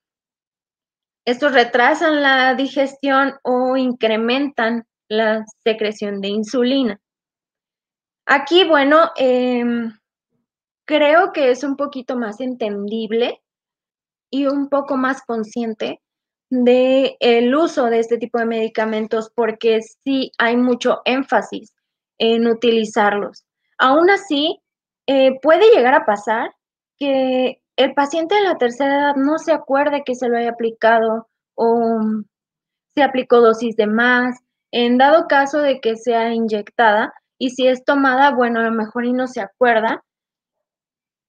Estos retrasan la digestión o incrementan la secreción de insulina. Aquí, bueno, creo que es un poquito más entendible y un poco más consciente del uso de este tipo de medicamentos porque sí hay mucho énfasis en utilizarlos. Aún así, puede llegar a pasar que el paciente de la tercera edad no se acuerde que se lo haya aplicado o se aplicó dosis de más, en dado caso de que sea inyectada y si es tomada, bueno, a lo mejor y no se acuerda.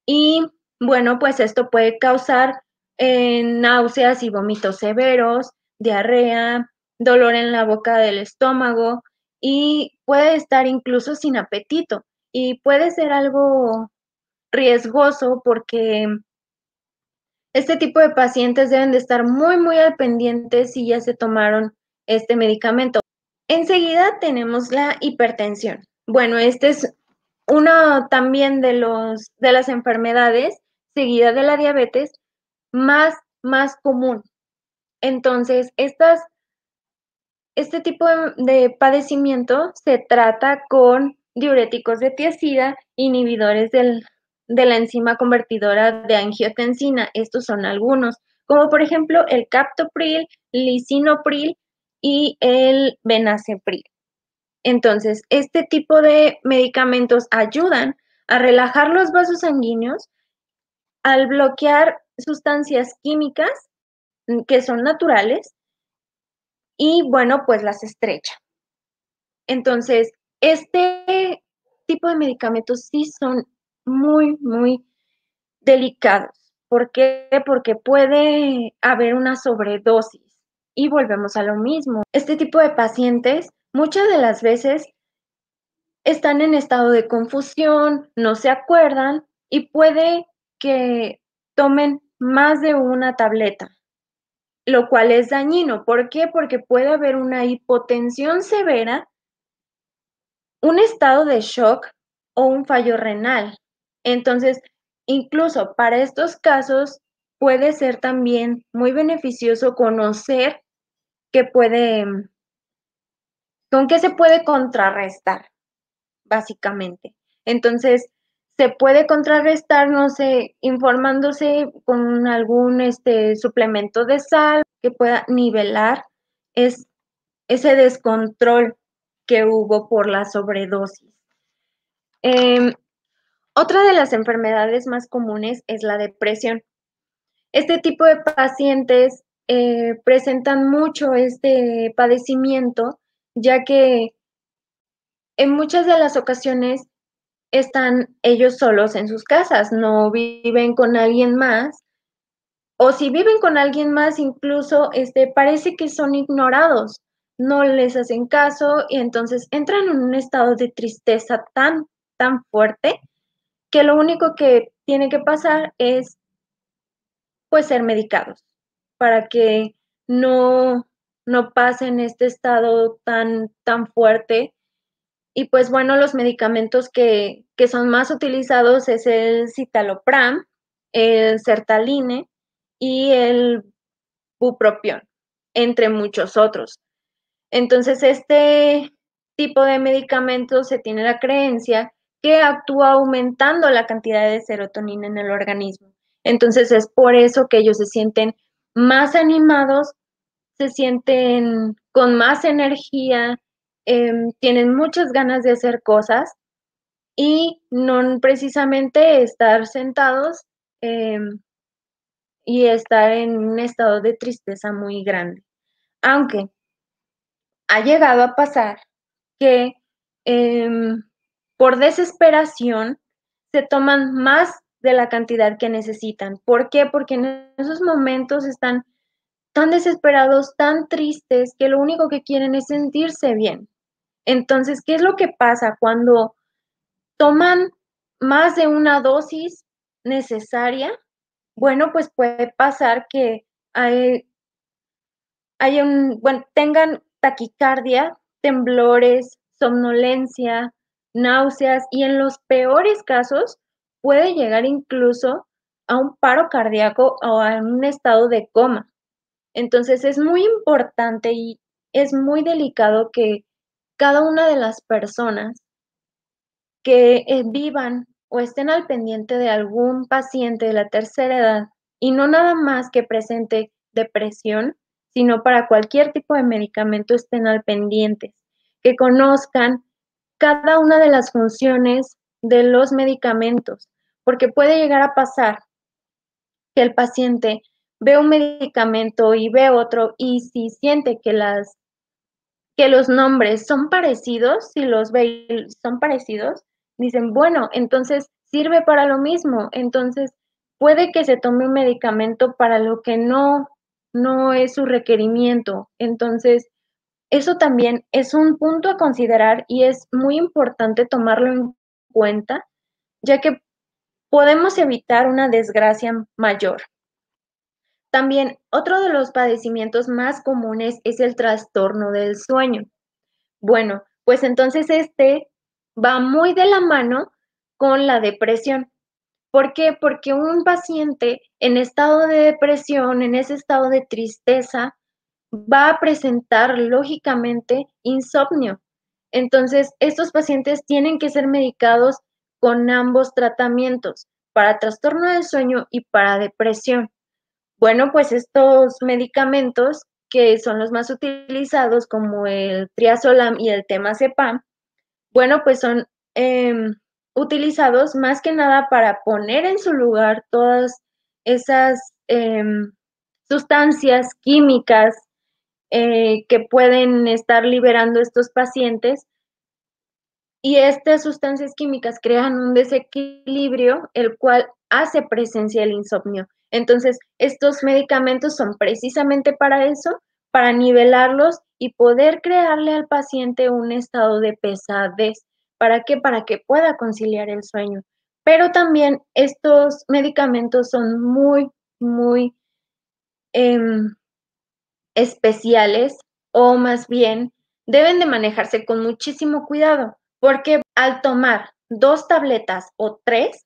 Y bueno, pues esto puede causar náuseas y vómitos severos, diarrea, dolor en la boca del estómago y puede estar incluso sin apetito. Y puede ser algo riesgoso porque este tipo de pacientes deben de estar muy, muy al pendiente si ya se tomaron este medicamento. Enseguida tenemos la hipertensión. Bueno, este es uno también de las enfermedades, seguida de la diabetes, más común. Entonces, este tipo de padecimiento se trata con diuréticos de tiazida, inhibidores de la enzima convertidora de angiotensina. Estos son algunos, como por ejemplo el captopril, lisinopril y el benacepril. Entonces, este tipo de medicamentos ayudan a relajar los vasos sanguíneos al bloquear sustancias químicas que son naturales y, bueno, pues las estrecha. Entonces, este tipo de medicamentos sí son muy, muy delicados. ¿Por qué? Porque puede haber una sobredosis y volvemos a lo mismo. Este tipo de pacientes muchas de las veces están en estado de confusión, no se acuerdan y puede que tomen más de una tableta, lo cual es dañino. ¿Por qué? Porque puede haber una hipotensión severa, un estado de shock o un fallo renal. Entonces, incluso para estos casos puede ser también muy beneficioso conocer con qué se puede contrarrestar, básicamente. Entonces, se puede contrarrestar, no sé, informándose con algún suplemento de sal que pueda nivelar ese descontrol que hubo por la sobredosis. Otra de las enfermedades más comunes es la depresión. Este tipo de pacientes presentan mucho este padecimiento, ya que en muchas de las ocasiones están ellos solos en sus casas, no viven con alguien más, o si viven con alguien más, incluso parece que son ignorados, no les hacen caso y entonces entran en un estado de tristeza tan fuerte que lo único que tiene que pasar es pues ser medicados para que no, no pasen este estado tan fuerte. Y pues bueno, los medicamentos que son más utilizados es el citalopram, el sertaline y el bupropión, entre muchos otros. Entonces, este tipo de medicamentos se tiene la creencia que actúa aumentando la cantidad de serotonina en el organismo. Entonces, es por eso que ellos se sienten más animados, se sienten con más energía, tienen muchas ganas de hacer cosas y no precisamente estar sentados y estar en un estado de tristeza muy grande. Aunque ha llegado a pasar que por desesperación se toman más de la cantidad que necesitan. ¿Por qué? Porque en esos momentos están tan desesperados, tan tristes, que lo único que quieren es sentirse bien. Entonces, ¿qué es lo que pasa cuando toman más de una dosis necesaria? Bueno, pues puede pasar que tengan taquicardia, temblores, somnolencia, náuseas y en los peores casos puede llegar incluso a un paro cardíaco o a un estado de coma. Entonces es muy importante y es muy delicado que cada una de las personas que vivan o estén al pendiente de algún paciente de la tercera edad y no nada más que presente depresión, sino para cualquier tipo de medicamento estén al pendiente, que conozcan cada una de las funciones de los medicamentos, porque puede llegar a pasar que el paciente ve un medicamento y ve otro y si siente que los nombres son parecidos, si los ve y son parecidos, dicen, bueno, entonces sirve para lo mismo, entonces puede que se tome un medicamento para lo que no es su requerimiento. Entonces, eso también es un punto a considerar y es muy importante tomarlo en cuenta, ya que podemos evitar una desgracia mayor. También otro de los padecimientos más comunes es el trastorno del sueño. Bueno, pues entonces va muy de la mano con la depresión. ¿Por qué? Porque un paciente en estado de depresión, en ese estado de tristeza, va a presentar lógicamente insomnio. Entonces, estos pacientes tienen que ser medicados con ambos tratamientos, para trastorno del sueño y para depresión. Bueno, pues estos medicamentos que son los más utilizados, como el triazolam y el temazepam, bueno, pues son utilizados más que nada para poner en su lugar todas esas sustancias químicas que pueden estar liberando estos pacientes. Y estas sustancias químicas crean un desequilibrio, el cual hace presencia el insomnio. Entonces, estos medicamentos son precisamente para eso, para nivelarlos y poder crearle al paciente un estado de pesadez. ¿Para qué? Para que pueda conciliar el sueño. Pero también estos medicamentos son muy especiales o más bien deben de manejarse con muchísimo cuidado, porque al tomar 2 tabletas o 3,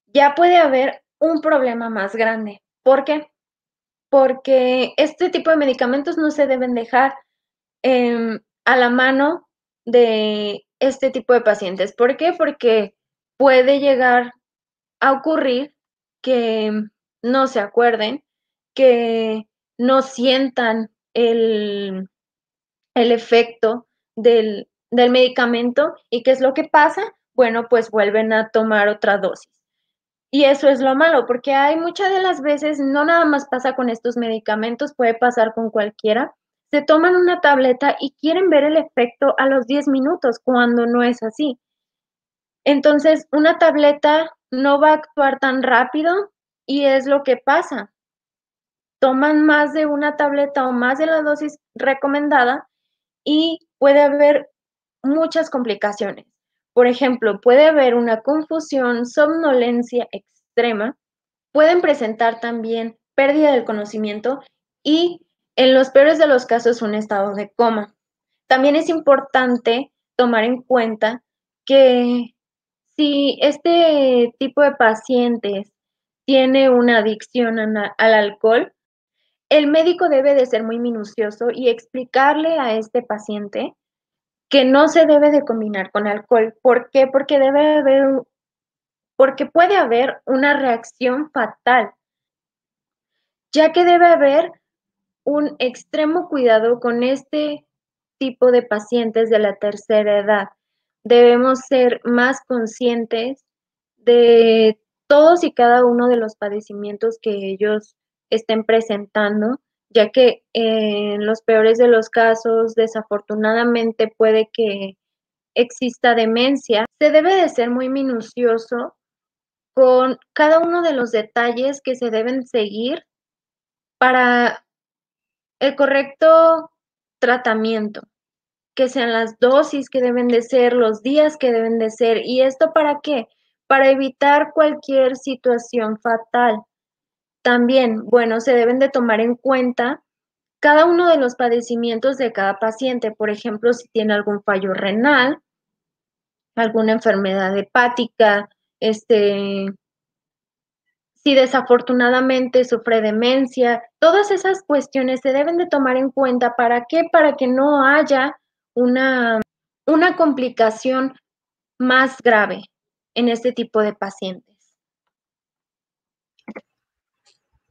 ya puede haber un problema más grande. ¿Por qué? Porque este tipo de medicamentos no se deben dejar a la mano de este tipo de pacientes. ¿Por qué? Porque puede llegar a ocurrir que no se acuerden, que no sientan el efecto del medicamento. ¿Y qué es lo que pasa? bueno, pues vuelven a tomar otra dosis. Y eso es lo malo, porque hay muchas de las veces, no nada más pasa con estos medicamentos, puede pasar con cualquiera, se toman una tableta y quieren ver el efecto a los 10 minutos, cuando no es así. Entonces, una tableta no va a actuar tan rápido y es lo que pasa. Toman más de una tableta o más de la dosis recomendada y puede haber muchas complicaciones. Por ejemplo, puede haber una confusión, somnolencia extrema, pueden presentar también pérdida del conocimiento y, en los peores de los casos, un estado de coma. También es importante tomar en cuenta que si este tipo de pacientes tiene una adicción al alcohol, el médico debe de ser muy minucioso y explicarle a este paciente que no se debe de combinar con alcohol. ¿Por qué? Porque puede haber una reacción fatal, ya que debe haber un extremo cuidado con este tipo de pacientes de la tercera edad. Debemos ser más conscientes de todos y cada uno de los padecimientos que ellos estén presentando, ya que en los peores de los casos, desafortunadamente, puede que exista demencia. Se debe de ser muy minucioso con cada uno de los detalles que se deben seguir para el correcto tratamiento, que sean las dosis que deben de ser, los días que deben de ser. ¿Y esto para qué? Para evitar cualquier situación fatal. También, bueno, se deben de tomar en cuenta cada uno de los padecimientos de cada paciente. Por ejemplo, si tiene algún fallo renal, alguna enfermedad hepática, si desafortunadamente sufre demencia, todas esas cuestiones se deben de tomar en cuenta. ¿Para qué? Para que no haya una, una complicación más grave en este tipo de pacientes.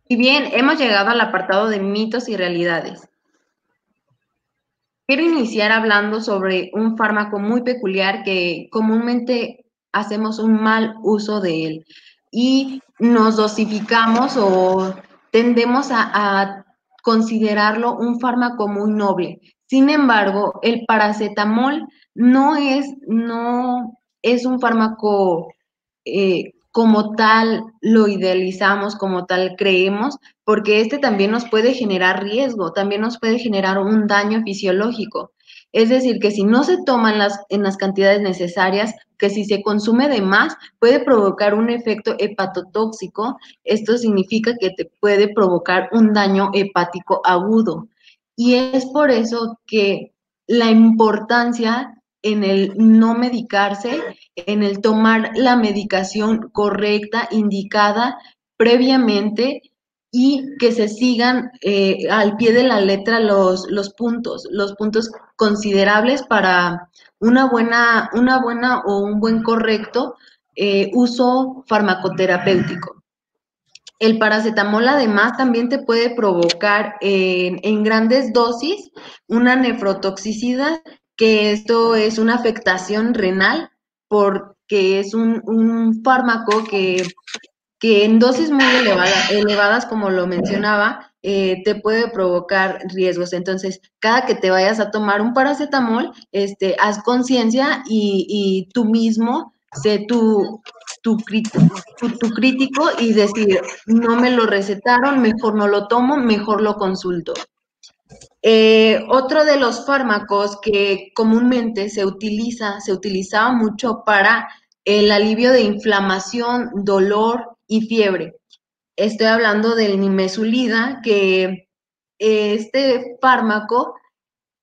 Y bien, hemos llegado al apartado de mitos y realidades. Quiero iniciar hablando sobre un fármaco muy peculiar que comúnmente hacemos un mal uso de él y nos dosificamos o tendemos a considerarlo un fármaco muy noble. Sin embargo, el paracetamol no es un fármaco como tal lo idealizamos, como tal creemos, porque este también nos puede generar riesgo, también nos puede generar un daño fisiológico. Es decir, que si no se toman en las cantidades necesarias, que si se consume de más, puede provocar un efecto hepatotóxico. Esto significa que te puede provocar un daño hepático agudo. Y es por eso que la importancia en el no medicarse, en el tomar la medicación correcta, indicada previamente y que se sigan al pie de la letra los puntos considerables para una buena o un buen correcto uso farmacoterapéutico. El paracetamol además también te puede provocar en grandes dosis una nefrotoxicidad, que esto es una afectación renal porque es un fármaco que en dosis muy elevadas, como lo mencionaba, te puede provocar riesgos. Entonces, cada que te vayas a tomar un paracetamol, haz conciencia y tú mismo sé tu crítico y decir, no me lo recetaron, mejor no lo tomo, mejor lo consulto. Otro de los fármacos que comúnmente se utilizaba mucho para el alivio de inflamación, dolor y fiebre. Estoy hablando del nimesulida, que este fármaco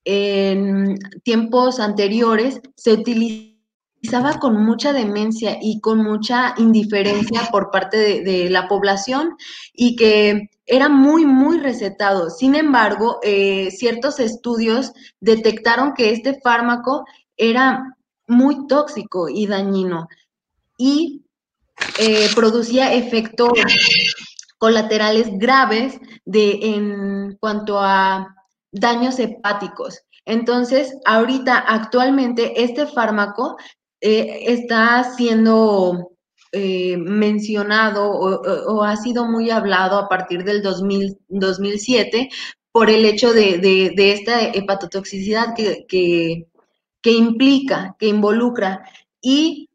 en tiempos anteriores se utilizaba con mucha demencia y con mucha indiferencia por parte de la población y que era muy, muy recetado. Sin embargo, ciertos estudios detectaron que este fármaco era muy tóxico y dañino y producía efectos colaterales graves en cuanto a daños hepáticos. Entonces, ahorita, actualmente, este fármaco está siendo mencionado o ha sido muy hablado a partir del 2007 por el hecho de esta hepatotoxicidad que implica, que involucra. Y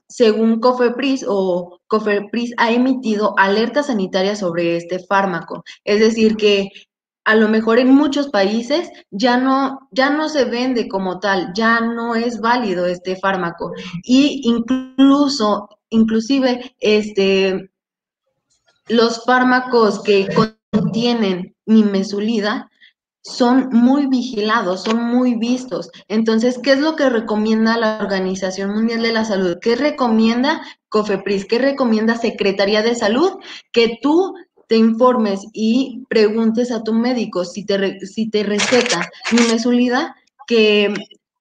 según COFEPRIS ha emitido alertas sanitarias sobre este fármaco. Es decir, que a lo mejor en muchos países ya no se vende como tal, ya no es válido este fármaco. Y inclusive, los fármacos que contienen nimesulida son muy vigilados, son muy vistos. Entonces, ¿qué es lo que recomienda la Organización Mundial de la Salud? ¿Qué recomienda COFEPRIS? ¿Qué recomienda Secretaría de Salud? Que tú te informes y preguntes a tu médico si te receta nimesulida, que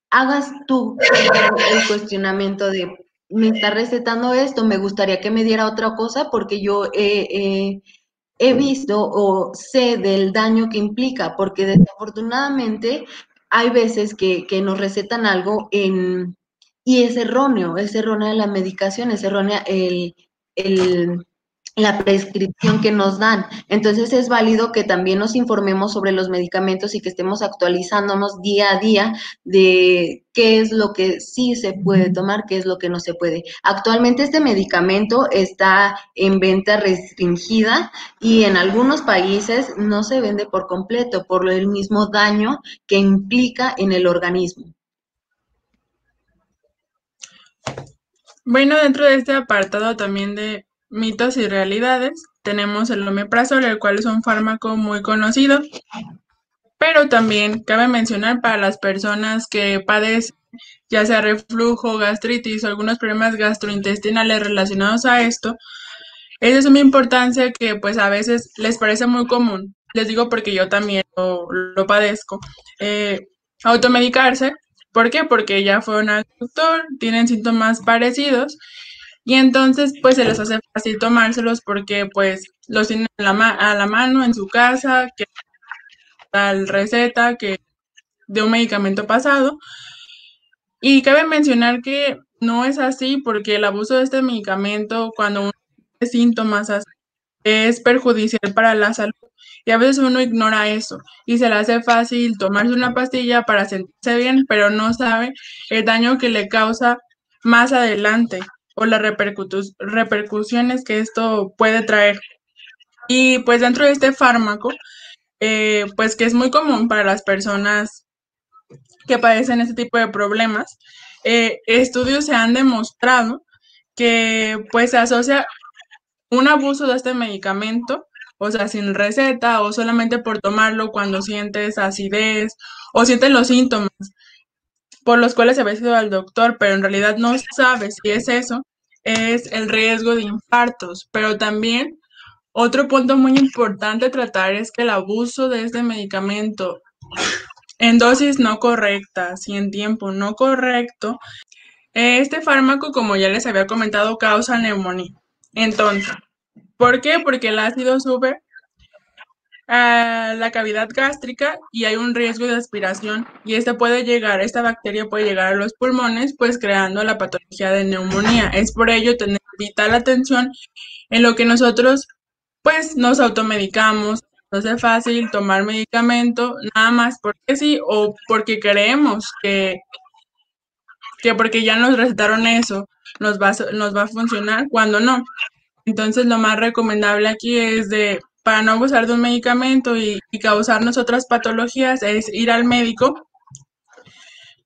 hagas tú el cuestionamiento de, me está recetando esto, me gustaría que me diera otra cosa porque yo he visto o sé del daño que implica, porque desafortunadamente hay veces que nos recetan algo y es errónea la medicación, es errónea la prescripción que nos dan. Entonces es válido que también nos informemos sobre los medicamentos y que estemos actualizándonos día a día de qué es lo que sí se puede tomar, qué es lo que no se puede. Actualmente este medicamento está en venta restringida y en algunos países no se vende por completo por el mismo daño que implica en el organismo. Bueno, dentro de este apartado también de mitos y realidades, tenemos el omeprazol, el cual es un fármaco muy conocido, pero también cabe mencionar para las personas que padecen ya sea reflujo, gastritis o algunos problemas gastrointestinales relacionados a esto, es de suma importancia que pues a veces les parece muy común, les digo porque yo también lo padezco, automedicarse. ¿Por qué? Porque ya fueron al doctor, tienen síntomas parecidos y entonces pues se les hace fácil tomárselos porque pues los tienen a la mano en su casa, que tal receta que de un medicamento pasado. Y cabe mencionar que no es así porque el abuso de este medicamento cuando uno tiene síntomas así, es perjudicial para la salud y a veces uno ignora eso y se le hace fácil tomarse una pastilla para sentirse bien, pero no sabe el daño que le causa más adelante o las repercusiones que esto puede traer. Y pues dentro de este fármaco, pues que es muy común para las personas que padecen este tipo de problemas, estudios se han demostrado que pues se asocia un abuso de este medicamento, o sea, sin receta o solamente por tomarlo cuando sientes acidez o sientes los síntomas por los cuales habías ido al doctor, pero en realidad no sabes si es eso, es el riesgo de infartos. Pero también otro punto muy importante a tratar es que el abuso de este medicamento en dosis no correctas y en tiempo no correcto, este fármaco, como ya les había comentado, causa neumonía. Entonces, ¿por qué? Porque el ácido sube a la cavidad gástrica y hay un riesgo de aspiración y esta bacteria puede llegar a los pulmones, pues creando la patología de neumonía. Es por ello tener vital atención en lo que nosotros, pues, nos automedicamos. No es fácil tomar medicamento, nada más porque sí o porque creemos que porque ya nos recetaron eso, nos va a funcionar cuando no. Entonces, lo más recomendable aquí es para no abusar de un medicamento y causarnos otras patologías, es ir al médico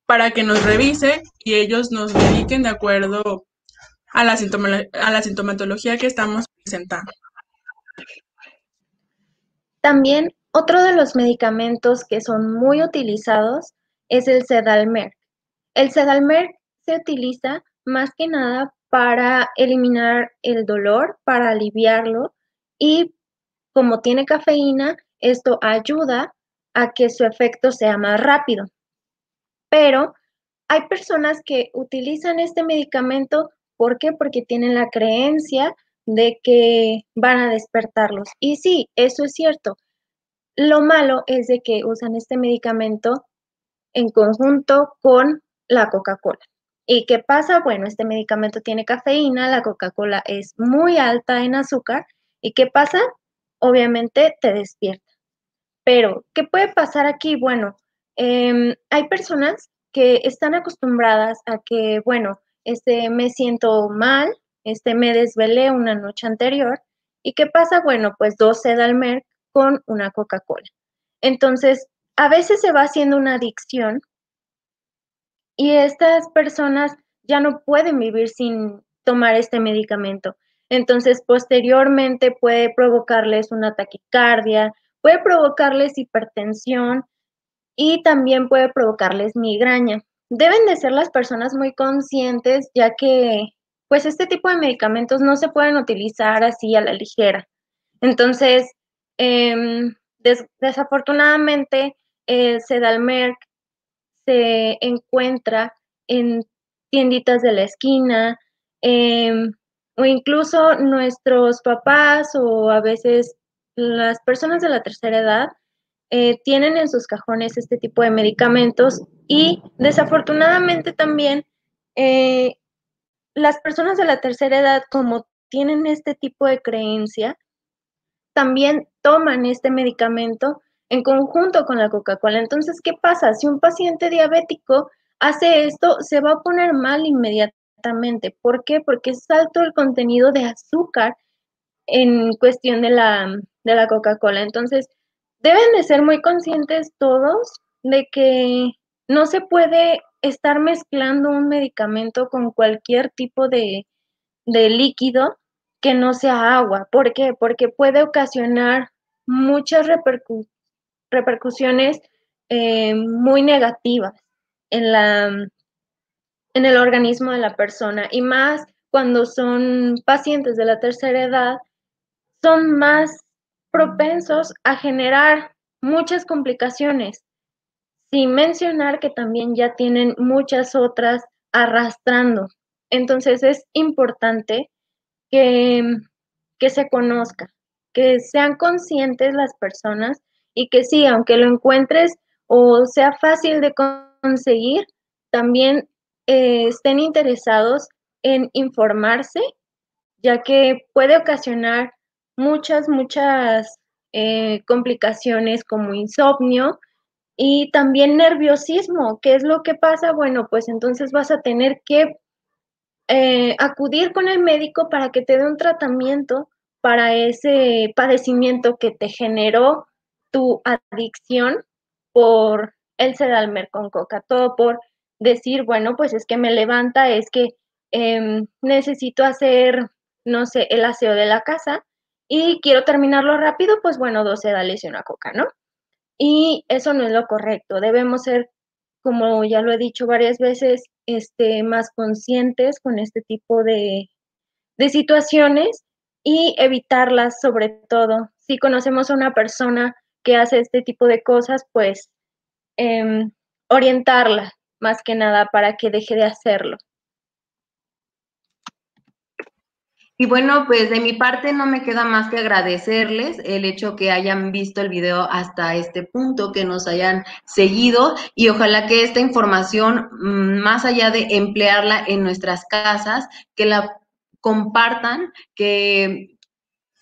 para que nos revise y ellos nos mediquen de acuerdo a a la sintomatología que estamos presentando. También otro de los medicamentos que son muy utilizados es el Sedalmer. El Sedalmer se utiliza más que nada para eliminar el dolor, para aliviarlo y como tiene cafeína, esto ayuda a que su efecto sea más rápido. Pero hay personas que utilizan este medicamento, ¿por qué? Porque tienen la creencia de que van a despertarlos. Y sí, eso es cierto. Lo malo es de que usan este medicamento en conjunto con la Coca-Cola. ¿Y qué pasa? Bueno, este medicamento tiene cafeína, la Coca-Cola es muy alta en azúcar. ¿Y qué pasa? Obviamente te despierta. Pero, ¿qué puede pasar aquí? Bueno, hay personas que están acostumbradas a que, bueno, me siento mal, me desvelé una noche anterior. ¿Y qué pasa? Bueno, pues 2 Sedalmer con una Coca-Cola. Entonces, a veces se va haciendo una adicción y estas personas ya no pueden vivir sin tomar este medicamento. Entonces, posteriormente puede provocarles una taquicardia, puede provocarles hipertensión y también puede provocarles migraña. Deben de ser las personas muy conscientes, ya que pues este tipo de medicamentos no se pueden utilizar así a la ligera. Entonces, desafortunadamente, el Sedalmerc se encuentra en tienditas de la esquina, o incluso nuestros papás o a veces las personas de la tercera edad tienen en sus cajones este tipo de medicamentos y desafortunadamente también eh, las personas de la tercera edad, como tienen este tipo de creencia, también toman este medicamento en conjunto con la Coca-Cola. Entonces, ¿qué pasa? Si un paciente diabético hace esto, se va a poner mal inmediatamente. ¿Por qué? Porque es alto el contenido de azúcar en cuestión de la Coca-Cola. Entonces, deben de ser muy conscientes todos de que no se puede estar mezclando un medicamento con cualquier tipo de líquido que no sea agua. ¿Por qué? Porque puede ocasionar muchas repercusiones muy negativas en en el organismo de la persona y más cuando son pacientes de la tercera edad, son más propensos a generar muchas complicaciones, sin mencionar que también ya tienen muchas otras arrastrando. Entonces es importante que, que se conozca, que sean conscientes las personas y que sí, aunque lo encuentres o sea fácil de conseguir, también estén interesados en informarse, ya que puede ocasionar muchas complicaciones como insomnio y también nerviosismo. ¿Qué es lo que pasa? Bueno, pues entonces vas a tener que acudir con el médico para que te dé un tratamiento para ese padecimiento que te generó tu adicción por el Sedalmer con coca, todo por decir, bueno, pues es que me levanta, es que necesito hacer, no sé, el aseo de la casa y quiero terminarlo rápido, pues bueno, 2 sedales y una coca, ¿no? Y eso no es lo correcto. Debemos ser, como ya lo he dicho varias veces, más conscientes con este tipo de situaciones y evitarlas sobre todo. Si conocemos a una persona que hace este tipo de cosas, pues em, orientarla más que nada para que deje de hacerlo. Y bueno, pues de mi parte no me queda más que agradecerles el hecho que hayan visto el video hasta este punto, que nos hayan seguido y ojalá que esta información, más allá de emplearla en nuestras casas, que la compartan, que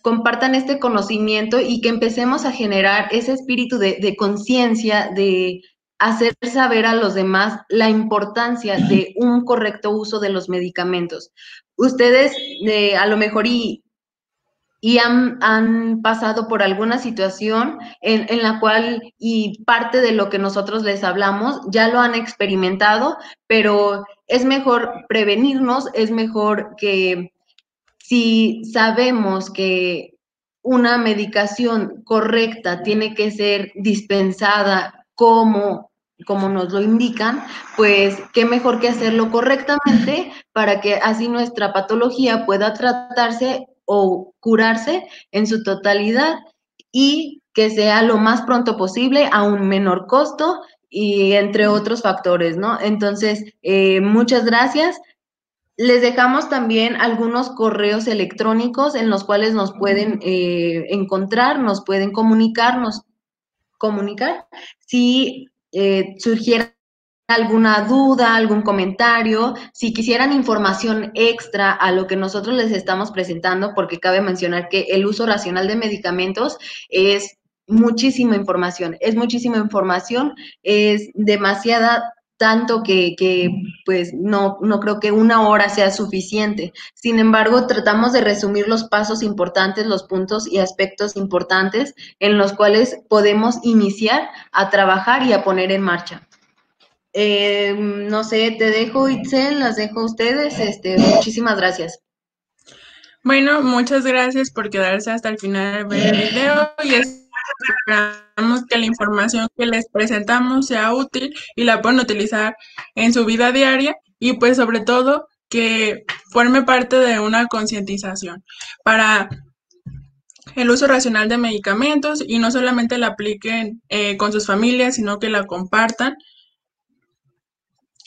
compartan este conocimiento y que empecemos a generar ese espíritu de conciencia, de hacer saber a los demás la importancia de un correcto uso de los medicamentos. Ustedes a lo mejor y han pasado por alguna situación en la cual y parte de lo que nosotros les hablamos ya lo han experimentado, pero es mejor prevenirnos, es mejor que si sabemos que una medicación correcta tiene que ser dispensada como nos lo indican, pues qué mejor que hacerlo correctamente para que así nuestra patología pueda tratarse o curarse en su totalidad y que sea lo más pronto posible a un menor costo y entre otros factores, ¿no? Entonces, muchas gracias. Les dejamos también algunos correos electrónicos en los cuales nos pueden encontrar, nos pueden comunicar si surgiera alguna duda, algún comentario, si quisieran información extra a lo que nosotros les estamos presentando, porque cabe mencionar que el uso racional de medicamentos es muchísima información, es demasiada, tanto que pues no creo que una hora sea suficiente. Sin embargo, tratamos de resumir los pasos importantes, los puntos y aspectos importantes en los cuales podemos iniciar a trabajar y a poner en marcha. No sé, te dejo, Itzel, las dejo a ustedes. Muchísimas gracias. Bueno, muchas gracias por quedarse hasta el final de ver el video y esperamos que la información que les presentamos sea útil y la puedan utilizar en su vida diaria y pues sobre todo que forme parte de una concientización para el uso racional de medicamentos y no solamente la apliquen con sus familias, sino que la compartan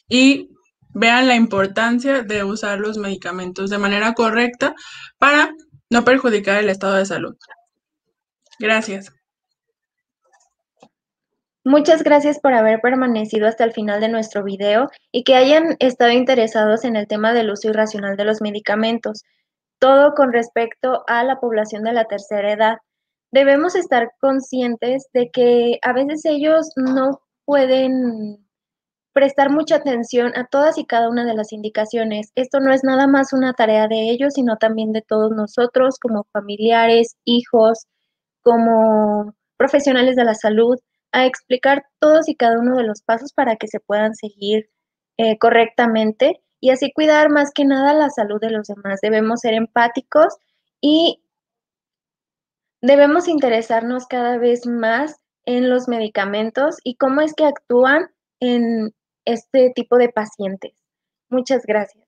y vean la importancia de usar los medicamentos de manera correcta para no perjudicar el estado de salud. Gracias. Muchas gracias por haber permanecido hasta el final de nuestro video y que hayan estado interesados en el tema del uso irracional de los medicamentos, todo con respecto a la población de la tercera edad. Debemos estar conscientes de que a veces ellos no pueden prestar mucha atención a todas y cada una de las indicaciones. Esto no es nada más una tarea de ellos, sino también de todos nosotros como familiares, hijos, como profesionales de la salud, a explicar todos y cada uno de los pasos para que se puedan seguir correctamente y así cuidar más que nada la salud de los demás. Debemos ser empáticos y debemos interesarnos cada vez más en los medicamentos y cómo es que actúan en este tipo de pacientes. Muchas gracias.